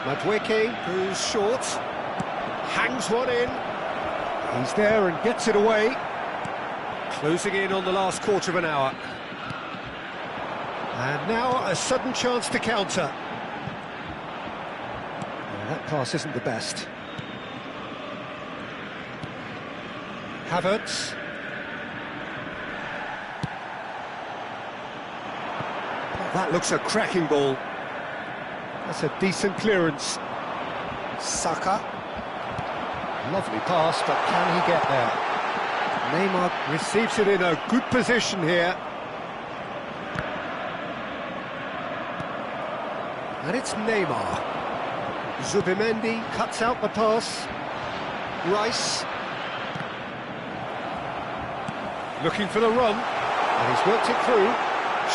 Madueke, who's short, hangs one in. He's there and gets it away. Closing in on the last quarter of an hour. And now a sudden chance to counter. Well, that pass isn't the best. Havertz. Oh, that looks a cracking ball. That's a decent clearance. Saka. Lovely pass, but can he get there? Neymar receives it in a good position here. And it's Neymar. Zubimendi cuts out the pass. Rice. Looking for the run. And he's worked it through.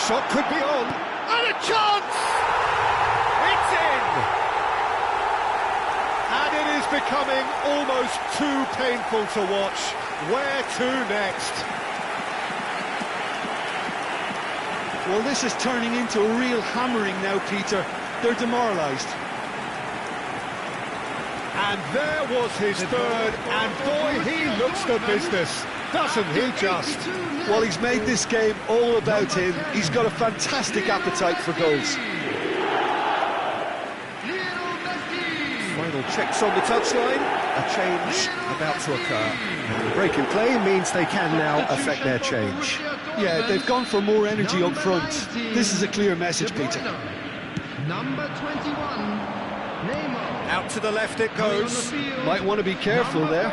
Shot could be on. And a chance! It's in! And it is becoming almost too painful to watch. Where to next? Well, this is turning into a real hammering now, Peter. They're demoralised. And there was his third, and boy, he looks the business, doesn't he just? Well, he's made this game all about him. He's got a fantastic appetite for goals. Final checks on the touchline, a change about to occur. And the break in play means they can now affect their change. Yeah, they've gone for more energy up front. This is a clear message, Peter. Number 21, Neymar. Out to the left it goes. Might want to be careful there.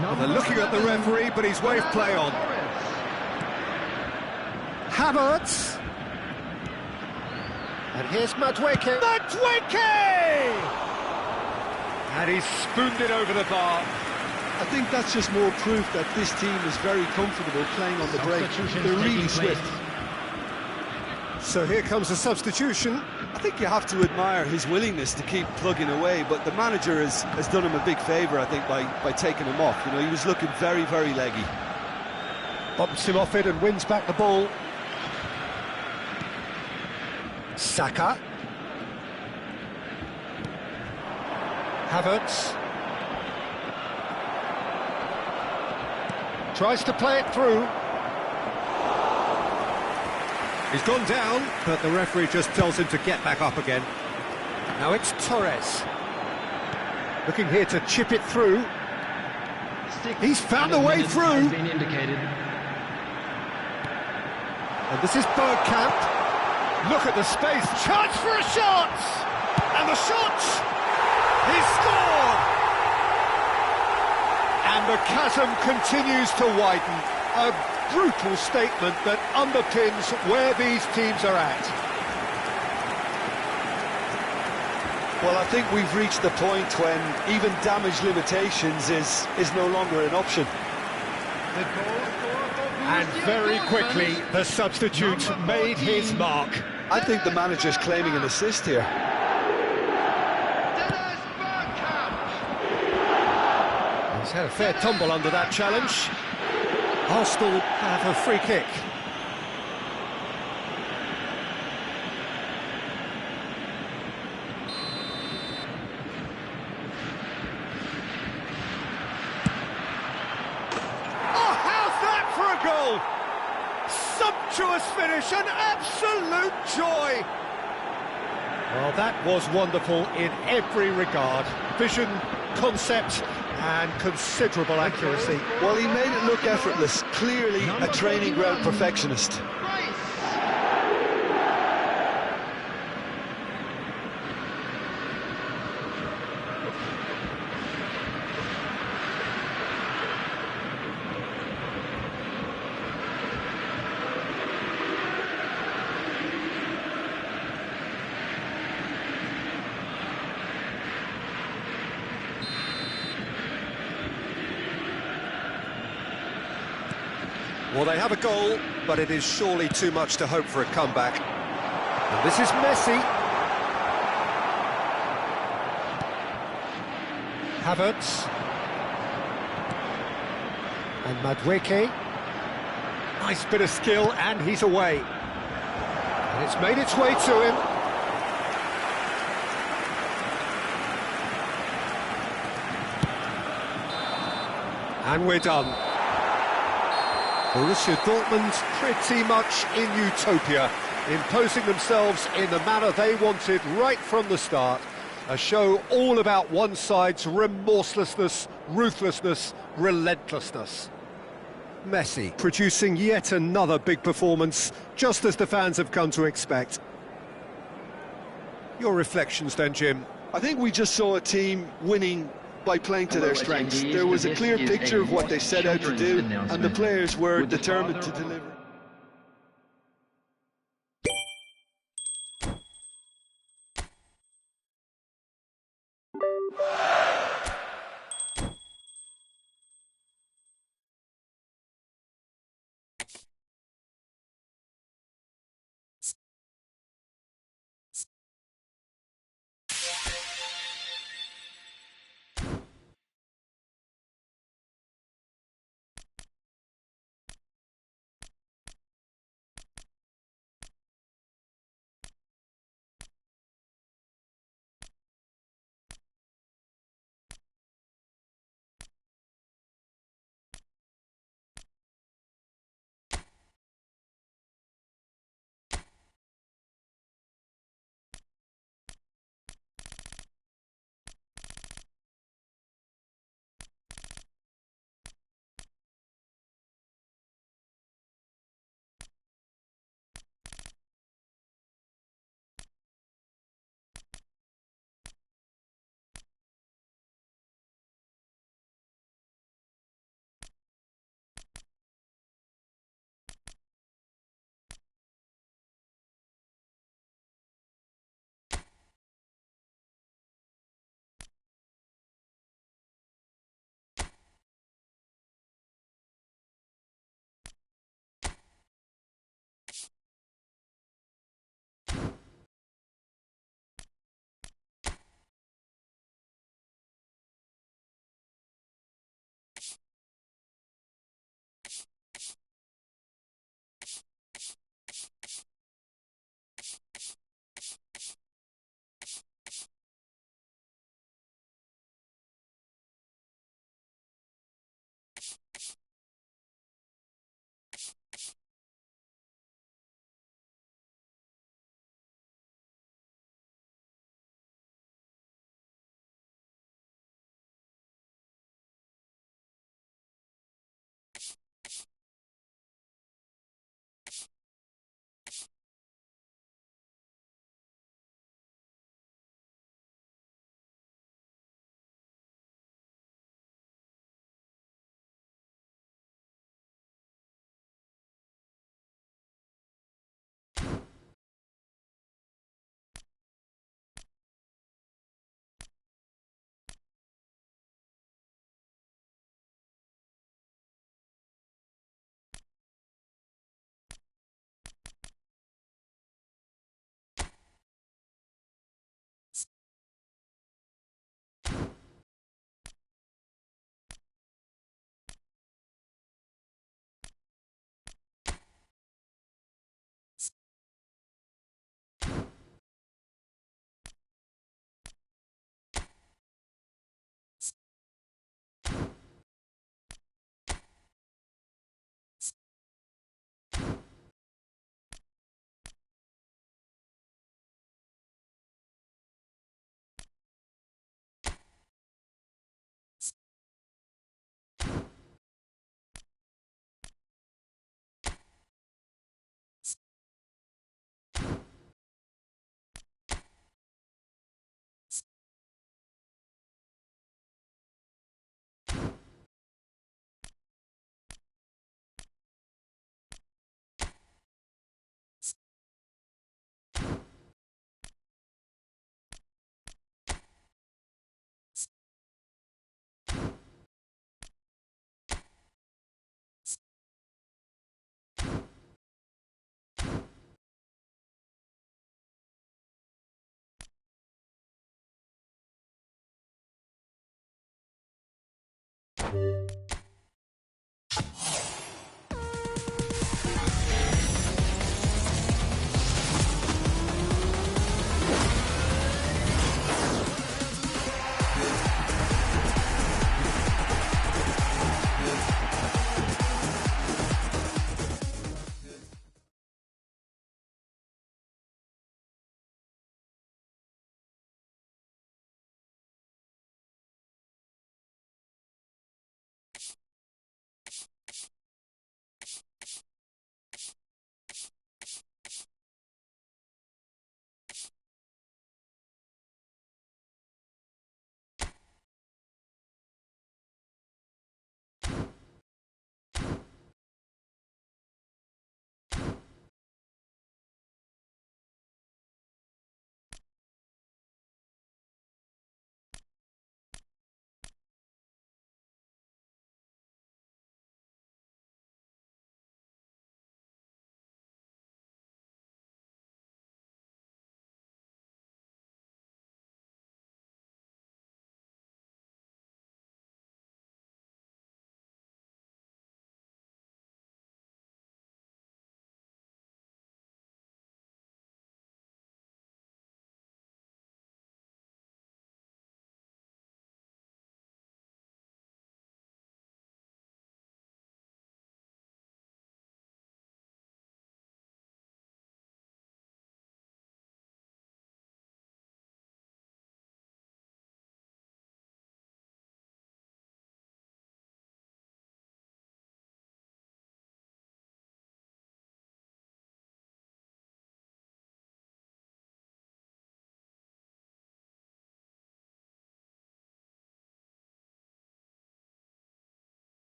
Well, they're looking at the referee, but he's waved play on. Havertz. And here's Madueke. Madueke! And he's spooned it over the bar. I think that's just more proof that this team is very comfortable playing on the break. They're really swift. So here comes a substitution. I think you have to admire his willingness to keep plugging away, but the manager has done him a big favour, I think, by taking him off. You know, he was looking very, very leggy. Bumps him off it and wins back the ball. Saka. Havertz. Tries to play it through. He's gone down, but the referee just tells him to get back up again. Now it's Torres. Looking here to chip it through. He's found a way through. And this is Bergkamp. Look at the space. Chance for a shot! And the shot! He's scored! And the chasm continues to widen. A brutal statement that underpins where these teams are at. Well, I think we've reached the point when even damage limitations is no longer an option. And very quickly, the substitute made his mark. I think the manager's claiming an assist here. He's had a fair tumble under that challenge. Arsenal have a free kick. Oh, how's that for a goal? Sumptuous finish, an absolute joy. Well, that was wonderful in every regard. Vision, concept, and considerable accuracy. Well, he made it look effortless. Clearly a training ground perfectionist. Well, they have a goal, but it is surely too much to hope for a comeback. And this is Messi. Havertz. And Madueke. Nice bit of skill, and he's away. And it's made its way to him. And we're done. Borussia Dortmund pretty much in utopia, imposing themselves in the manner they wanted right from the start. A show all about one side's remorselessness, ruthlessness, relentlessness. Messi producing yet another big performance, just as the fans have come to expect. Your reflections then, Jim? I think we just saw a team winning by playing to their strengths. There was a clear picture of what they set out to do, and the players were determined to deliver.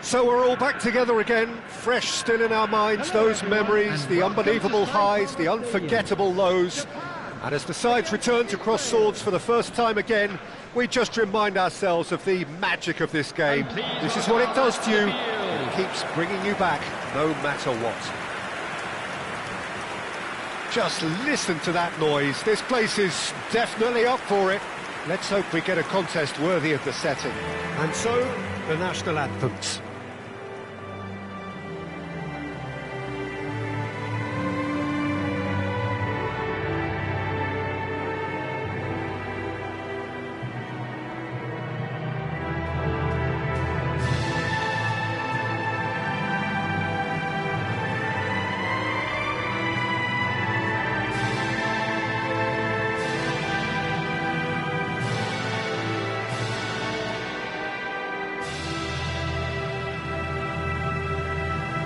So we're all back together again, fresh still in our minds, those memories, the unbelievable highs, the unforgettable lows. And as the sides return to cross swords for the first time again, we just remind ourselves of the magic of this game. This is what it does to you, and it keeps bringing you back, no matter what. Just listen to that noise. This place is definitely up for it. Let's hope we get a contest worthy of the setting. And so, the national anthems.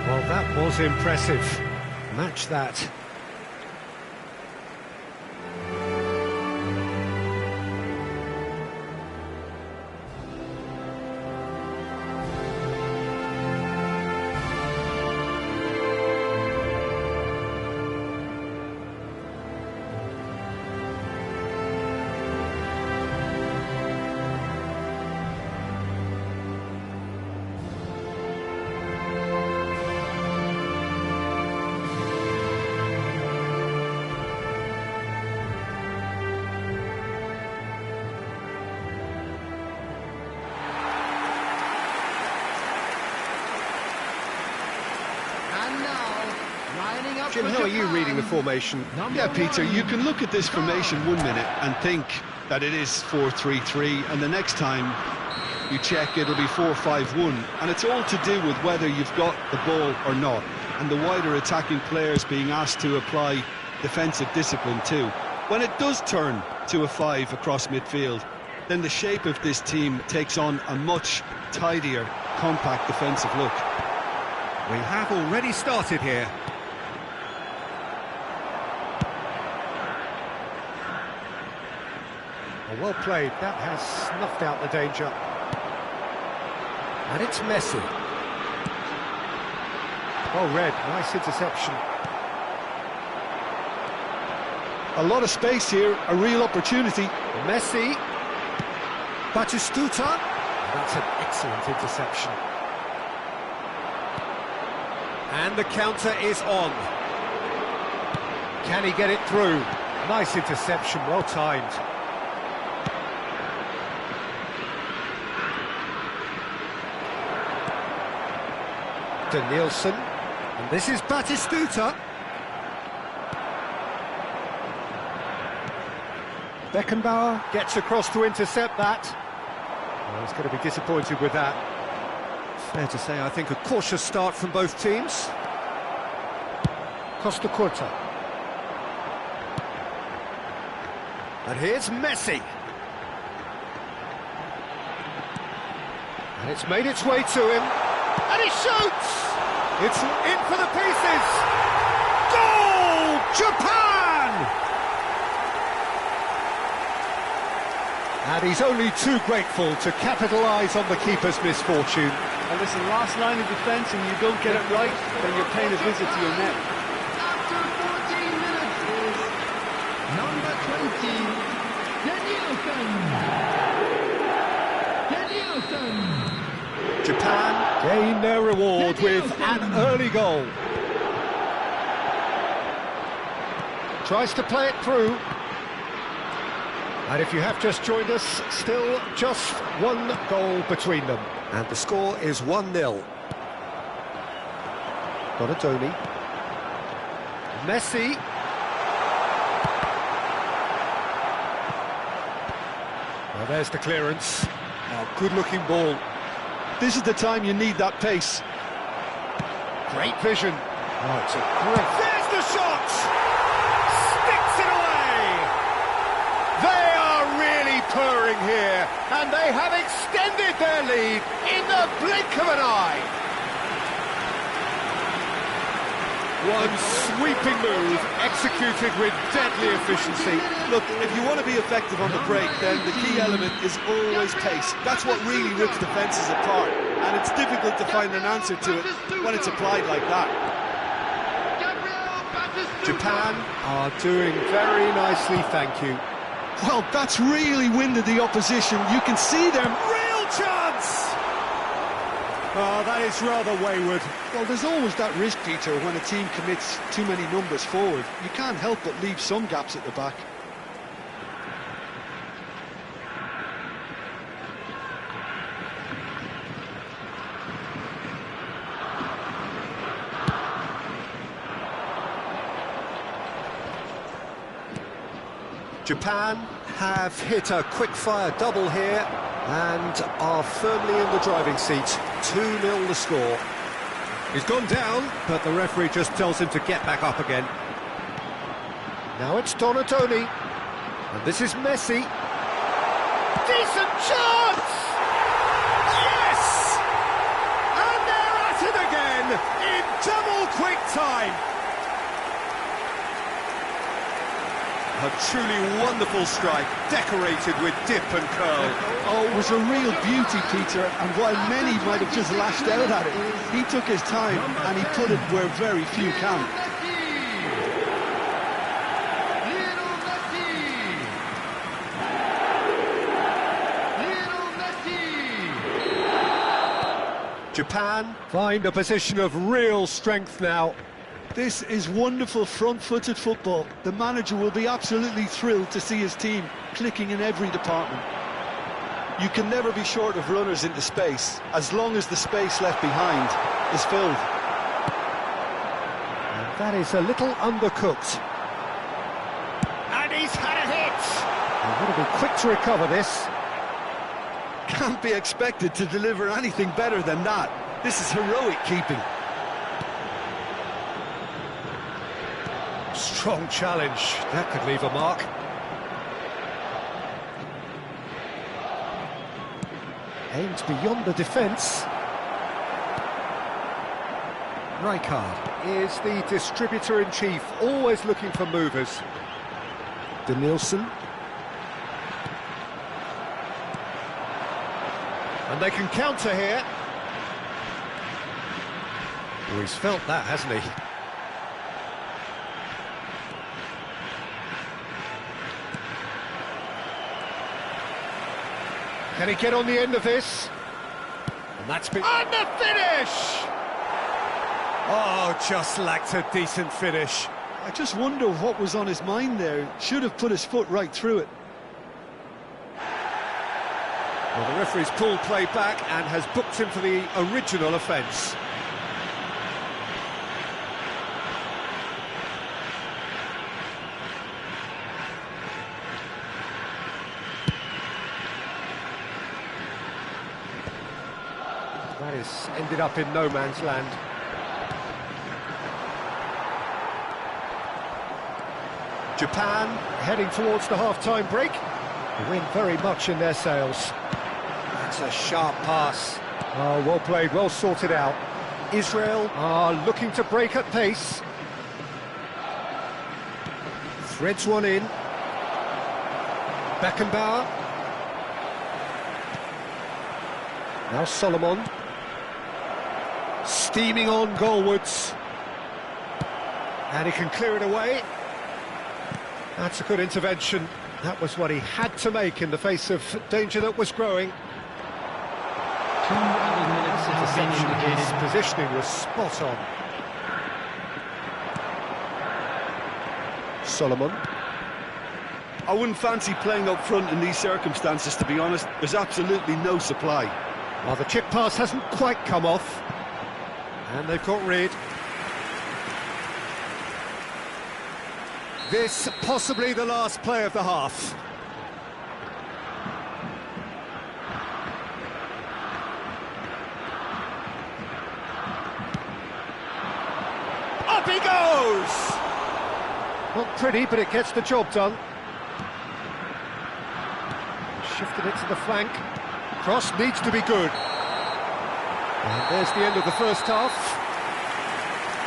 Well, that was impressive. Match that. Jim, how are you reading the formation? Yeah, Peter, you can look at this formation 1 minute and think that it is 4-3-3, and the next time you check it'll be 4-5-1, and it's all to do with whether you've got the ball or not, and the wider attacking players being asked to apply defensive discipline too. When it does turn to a 5 across midfield, then the shape of this team takes on a much tidier, compact defensive look. We have already started here. Well played, that has snuffed out the danger. And it's Messi. Well read, nice interception. A lot of space here, a real opportunity. Messi. Batistuta. That's an excellent interception. And the counter is on. Can he get it through? Nice interception, well timed. Nielsen, and this is Batistuta. Beckenbauer gets across to intercept that. Well, he's going to be disappointed with that. Fair to say, I think a cautious start from both teams. Costa Curta. And here's Messi. And it's made its way to him. And he shoots! It's in for the pieces! Goal! Japan! And he's only too grateful to capitalise on the keeper's misfortune. And listen, last line of defence, and you don't get it right, then you're paying a visit to your net. After 14 minutes is number 20, Danielson. Japan gain their reward with an early goal. Tries to play it through. And if you have just joined us, still just one goal between them. And the score is 1-0. Donatoni. Messi. Well, there's the clearance. Oh, good-looking ball. This is the time you need that pace. Great vision. Oh, it's a great... There's the shot! Sticks it away! They are really purring here, and they have extended their lead in the blink of an eye. One sweeping move, executed with deadly efficiency. Look, if you want to be effective on the break, then the key element is always pace. That's what really rips defences apart. and it's difficult to find an answer to it when it's applied like that. Japan are doing very nicely, thank you. Well, that's really winded the opposition. You can see them. Real chance! Oh, that is rather wayward. Well, there's always that risk, Peter, when a team commits too many numbers forward. You can't help but leave some gaps at the back. Japan have hit a quick-fire double here and are firmly in the driving seat. 2-0 the score. He's gone down, but the referee just tells him to get back up again. Now it's Donatoni, and this is Messi. Decent chance! Yes! And they're at it again in double quick time. A truly wonderful strike, decorated with dip and curl. Oh, it was a real beauty, Peter, and while many might have just lashed out at it, he took his time and he put it where very few can. Japan find a position of real strength now. This is wonderful front-footed football. The manager will be absolutely thrilled to see his team clicking in every department. You can never be short of runners into space, as long as the space left behind is filled. And that is a little undercooked. And he's had a hit! He's going to be quick to recover this. Can't be expected to deliver anything better than that. This is heroic keeping. Strong challenge, that could leave a mark. Aimed beyond the defence. Rijkaard is the distributor-in-chief, always looking for movers. De Nielsen. And they can counter here. Oh, he's felt that, hasn't he? Can he get on the end of this? And that's been... And the finish! Oh, just lacked a decent finish. I just wonder what was on his mind there. Should have put his foot right through it. Well, the referee's pulled play back and has booked him for the original offence. That has ended up in no man's land. Japan heading towards the half-time break. The wind very much in their sails. That's a sharp pass. Oh, well played, well sorted out. Israel are looking to break at pace. Threads one in. Beckenbauer. Now Solomon. Steaming on goalwards. And he can clear it away. That's a good intervention. That was what he had to make in the face of danger that was growing. 2 minutes interception. His positioning was spot on. Solomon. I wouldn't fancy playing up front in these circumstances, to be honest. There's absolutely no supply. Well, the chip pass hasn't quite come off. And they've got rid. This possibly the last play of the half. Up he goes! Not pretty, but it gets the job done. Shifted it to the flank. Cross needs to be good. And there's the end of the first half.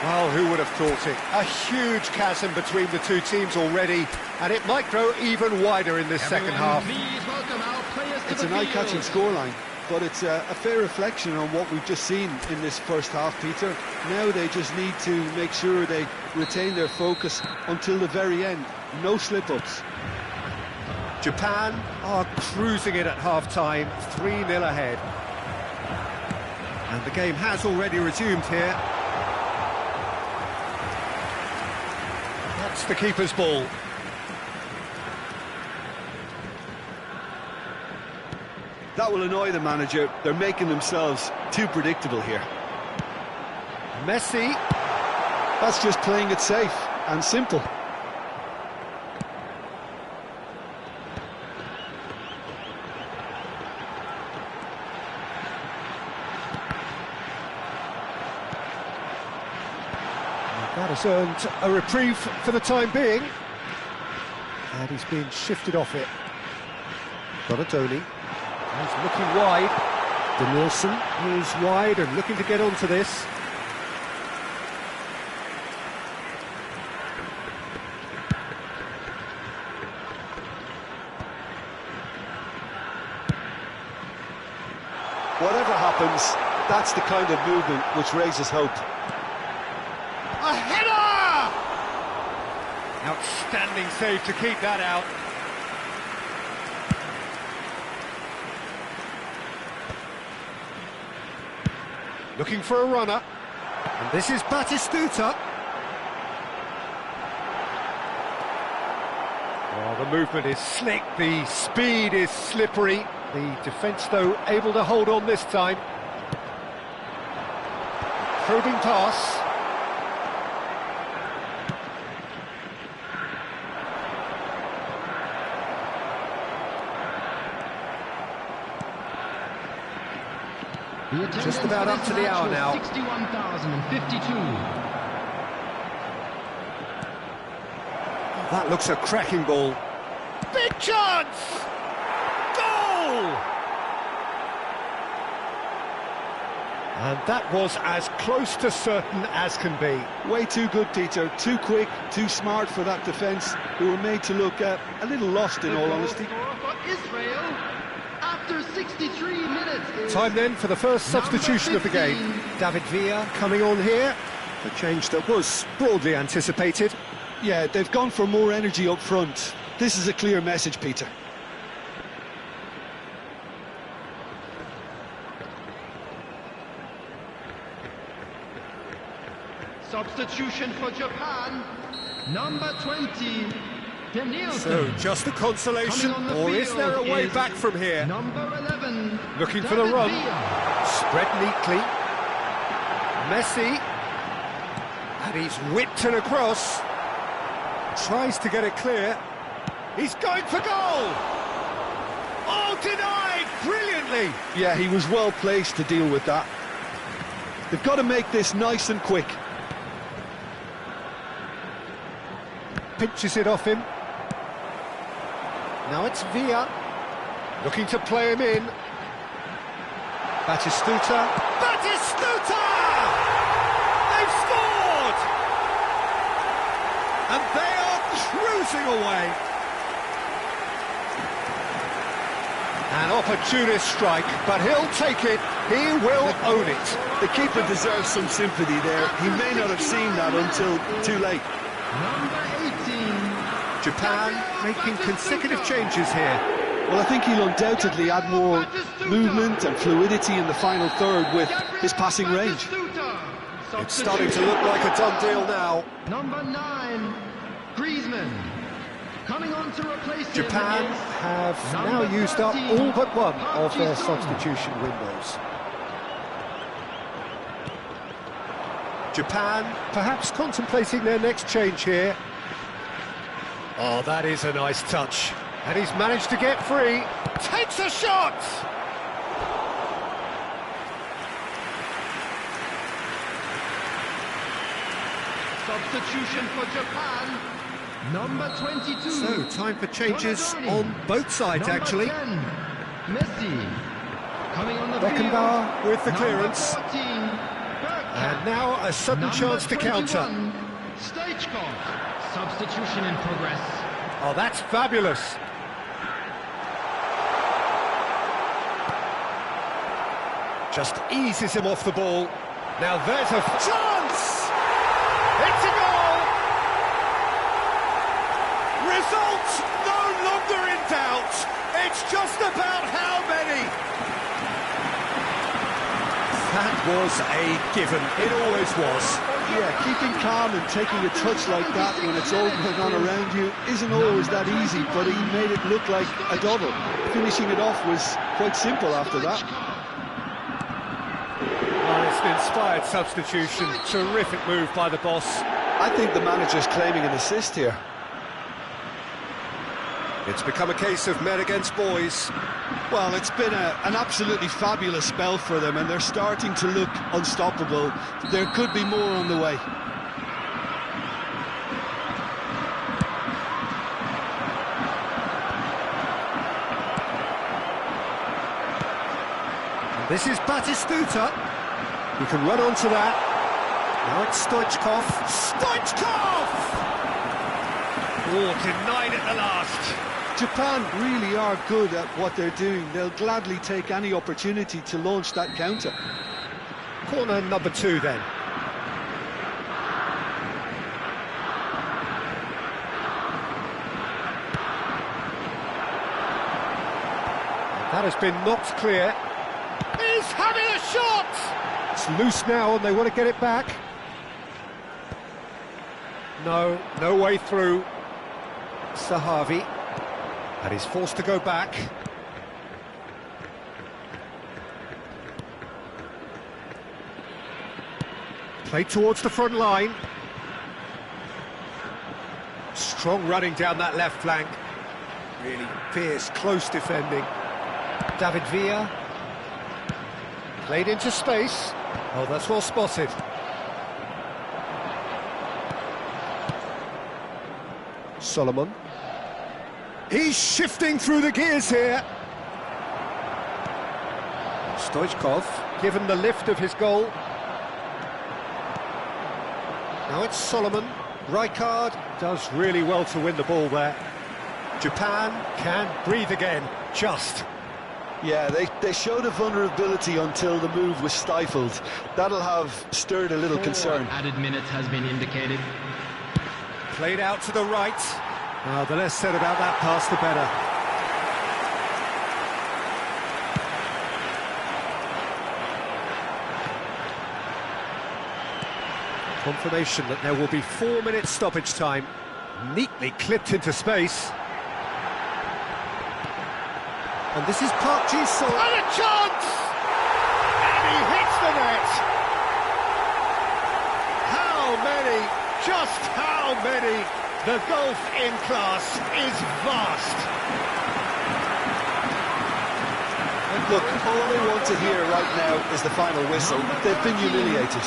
Well, who would have thought it? A huge chasm between the two teams already, and it might grow even wider in this second half. Please welcome our players to It's the an eye-catching field. scoreline. but it's a fair reflection on what we've just seen in this first half, Peter. Now they just need to make sure they retain their focus until the very end. No slip-ups. Japan are cruising it at half-time, 3-0 ahead. And the game has already resumed here. That's the keeper's ball. That will annoy the manager. They're making themselves too predictable here. Messi. That's just playing it safe and simple. That has earned a reprieve for the time being. And he's been shifted off it. Donadoni. He's looking wide. Denilson is wide and looking to get onto this. Whatever happens, that's the kind of movement which raises hope. A header! Outstanding save to keep that out. Looking for a runner, and this is Batistuta. Oh, the movement is slick, the speed is slippery. The defence, though, able to hold on this time. Probing pass. Just about up to the hour now. 61,052. That looks a cracking ball. Big chance! Goal! And that was as close to certain as can be. Way too good, Peter. Too quick, too smart for that defence, who were made to look a little lost, in all honesty. For Israel, after 63 minutes. Time then for the first substitution of the game. David Villa coming on here. A change that was broadly anticipated. Yeah, they've gone for more energy up front. This is a clear message, Peter. Substitution for Japan, number 20, Denilson. So, just a consolation, or is there a way back from here? Number 11, looking for the run. Villa. Spread neatly. Messi. And he's whipped it across. Tries to get it clear. He's going for goal! Oh, denied brilliantly! Yeah, he was well placed to deal with that. They've got to make this nice and quick. Pinches it off him. Now it's Villa. Looking to play him in. Batistuta. Batistuta! They've scored! And they are cruising away. An opportunist strike, but he'll take it. He will own it. The keeper deserves some sympathy there. He may not have seen that until too late. Number 18, Japan making consecutive changes here. Well, I think he'll undoubtedly add more movement and fluidity in the final third with his passing range. It's starting to look like a done deal now. Number 9, Griezmann. Coming on to replace him Japan is have now number used up 13, all but one of their Park Ji-sung. substitution windows. Japan perhaps contemplating their next change here. Oh, that is a nice touch. And he's managed to get free. Takes a shot! Substitution for Japan, number 22. So, time for changes Donadoni. on both sides, Number actually. 10, Messi. Coming on the Beckenbauer field, with the clearance. Number 14, Bergkamp. And now a sudden Number chance to 21, counter. Stoichkov. Substitution in progress. Oh, that's fabulous. Just eases him off the ball. Now there's a chance! It's a goal! Result no longer in doubt. It's just about how many. That was a given. It always was. Yeah, keeping calm and taking a touch like that when it's all going on around you isn't always that easy, but he made it look like a double. Finishing it off was quite simple after that. Oh, it's an inspired substitution. Terrific move by the boss. I think the manager's claiming an assist here. It's become a case of men against boys. Well, it's been an absolutely fabulous spell for them, and they're starting to look unstoppable. There could be more on the way. And this is Batistuta. He can run onto that. Now it's Stoichkov. Stoichkov! Oh, denied at the last. Japan really are good at what they're doing. They'll gladly take any opportunity to launch that counter. Corner number 2 then. That has been knocked clear. He's having a shot! It's loose now and they want to get it back. No way through. Sahavi. And he's forced to go back. Played towards the front line. Strong running down that left flank. Really fierce, close defending. David Villa. Played into space. Oh, that's well spotted. Solomon. He's shifting through the gears here. Stoichkov, given the lift of his goal. Now it's Solomon. Rijkaard does really well to win the ball there. Japan can breathe again, just. Yeah, they showed a vulnerability until the move was stifled. That'll have stirred a little concern. Added minutes has been indicated. Played out to the right. The less said about that pass, the better. Confirmation that there will be 4 minutes stoppage time. Neatly clipped into space. And this is Park Ji-sung. And a chance! And he hits the net! How many? Just how many? The gulf in class is vast. And look, all they want to hear right now is the final whistle. They've been humiliated.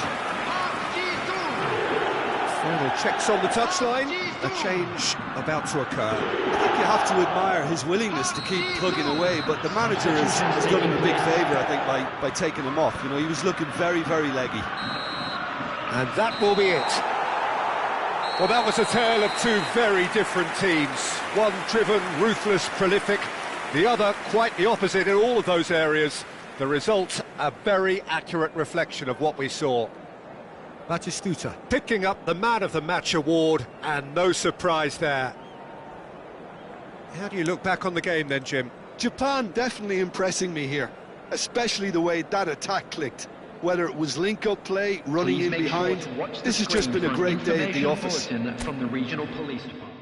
Final checks on the touchline. A change about to occur. I think you have to admire his willingness to keep plugging away, but the manager has done him a big favour, I think, by taking him off. You know, he was looking very, very leggy. And that will be it. Well, that was a tale of two very different teams. One driven, ruthless, prolific. The other quite the opposite in all of those areas. The result, a very accurate reflection of what we saw. Batistuta picking up the Man of the Match award, and no surprise there. How do you look back on the game then, Jim? Japan definitely impressing me here, especially the way that attack clicked. Whether it was link-up play, running in behind, this has just been a great day at the office. From the regional police department.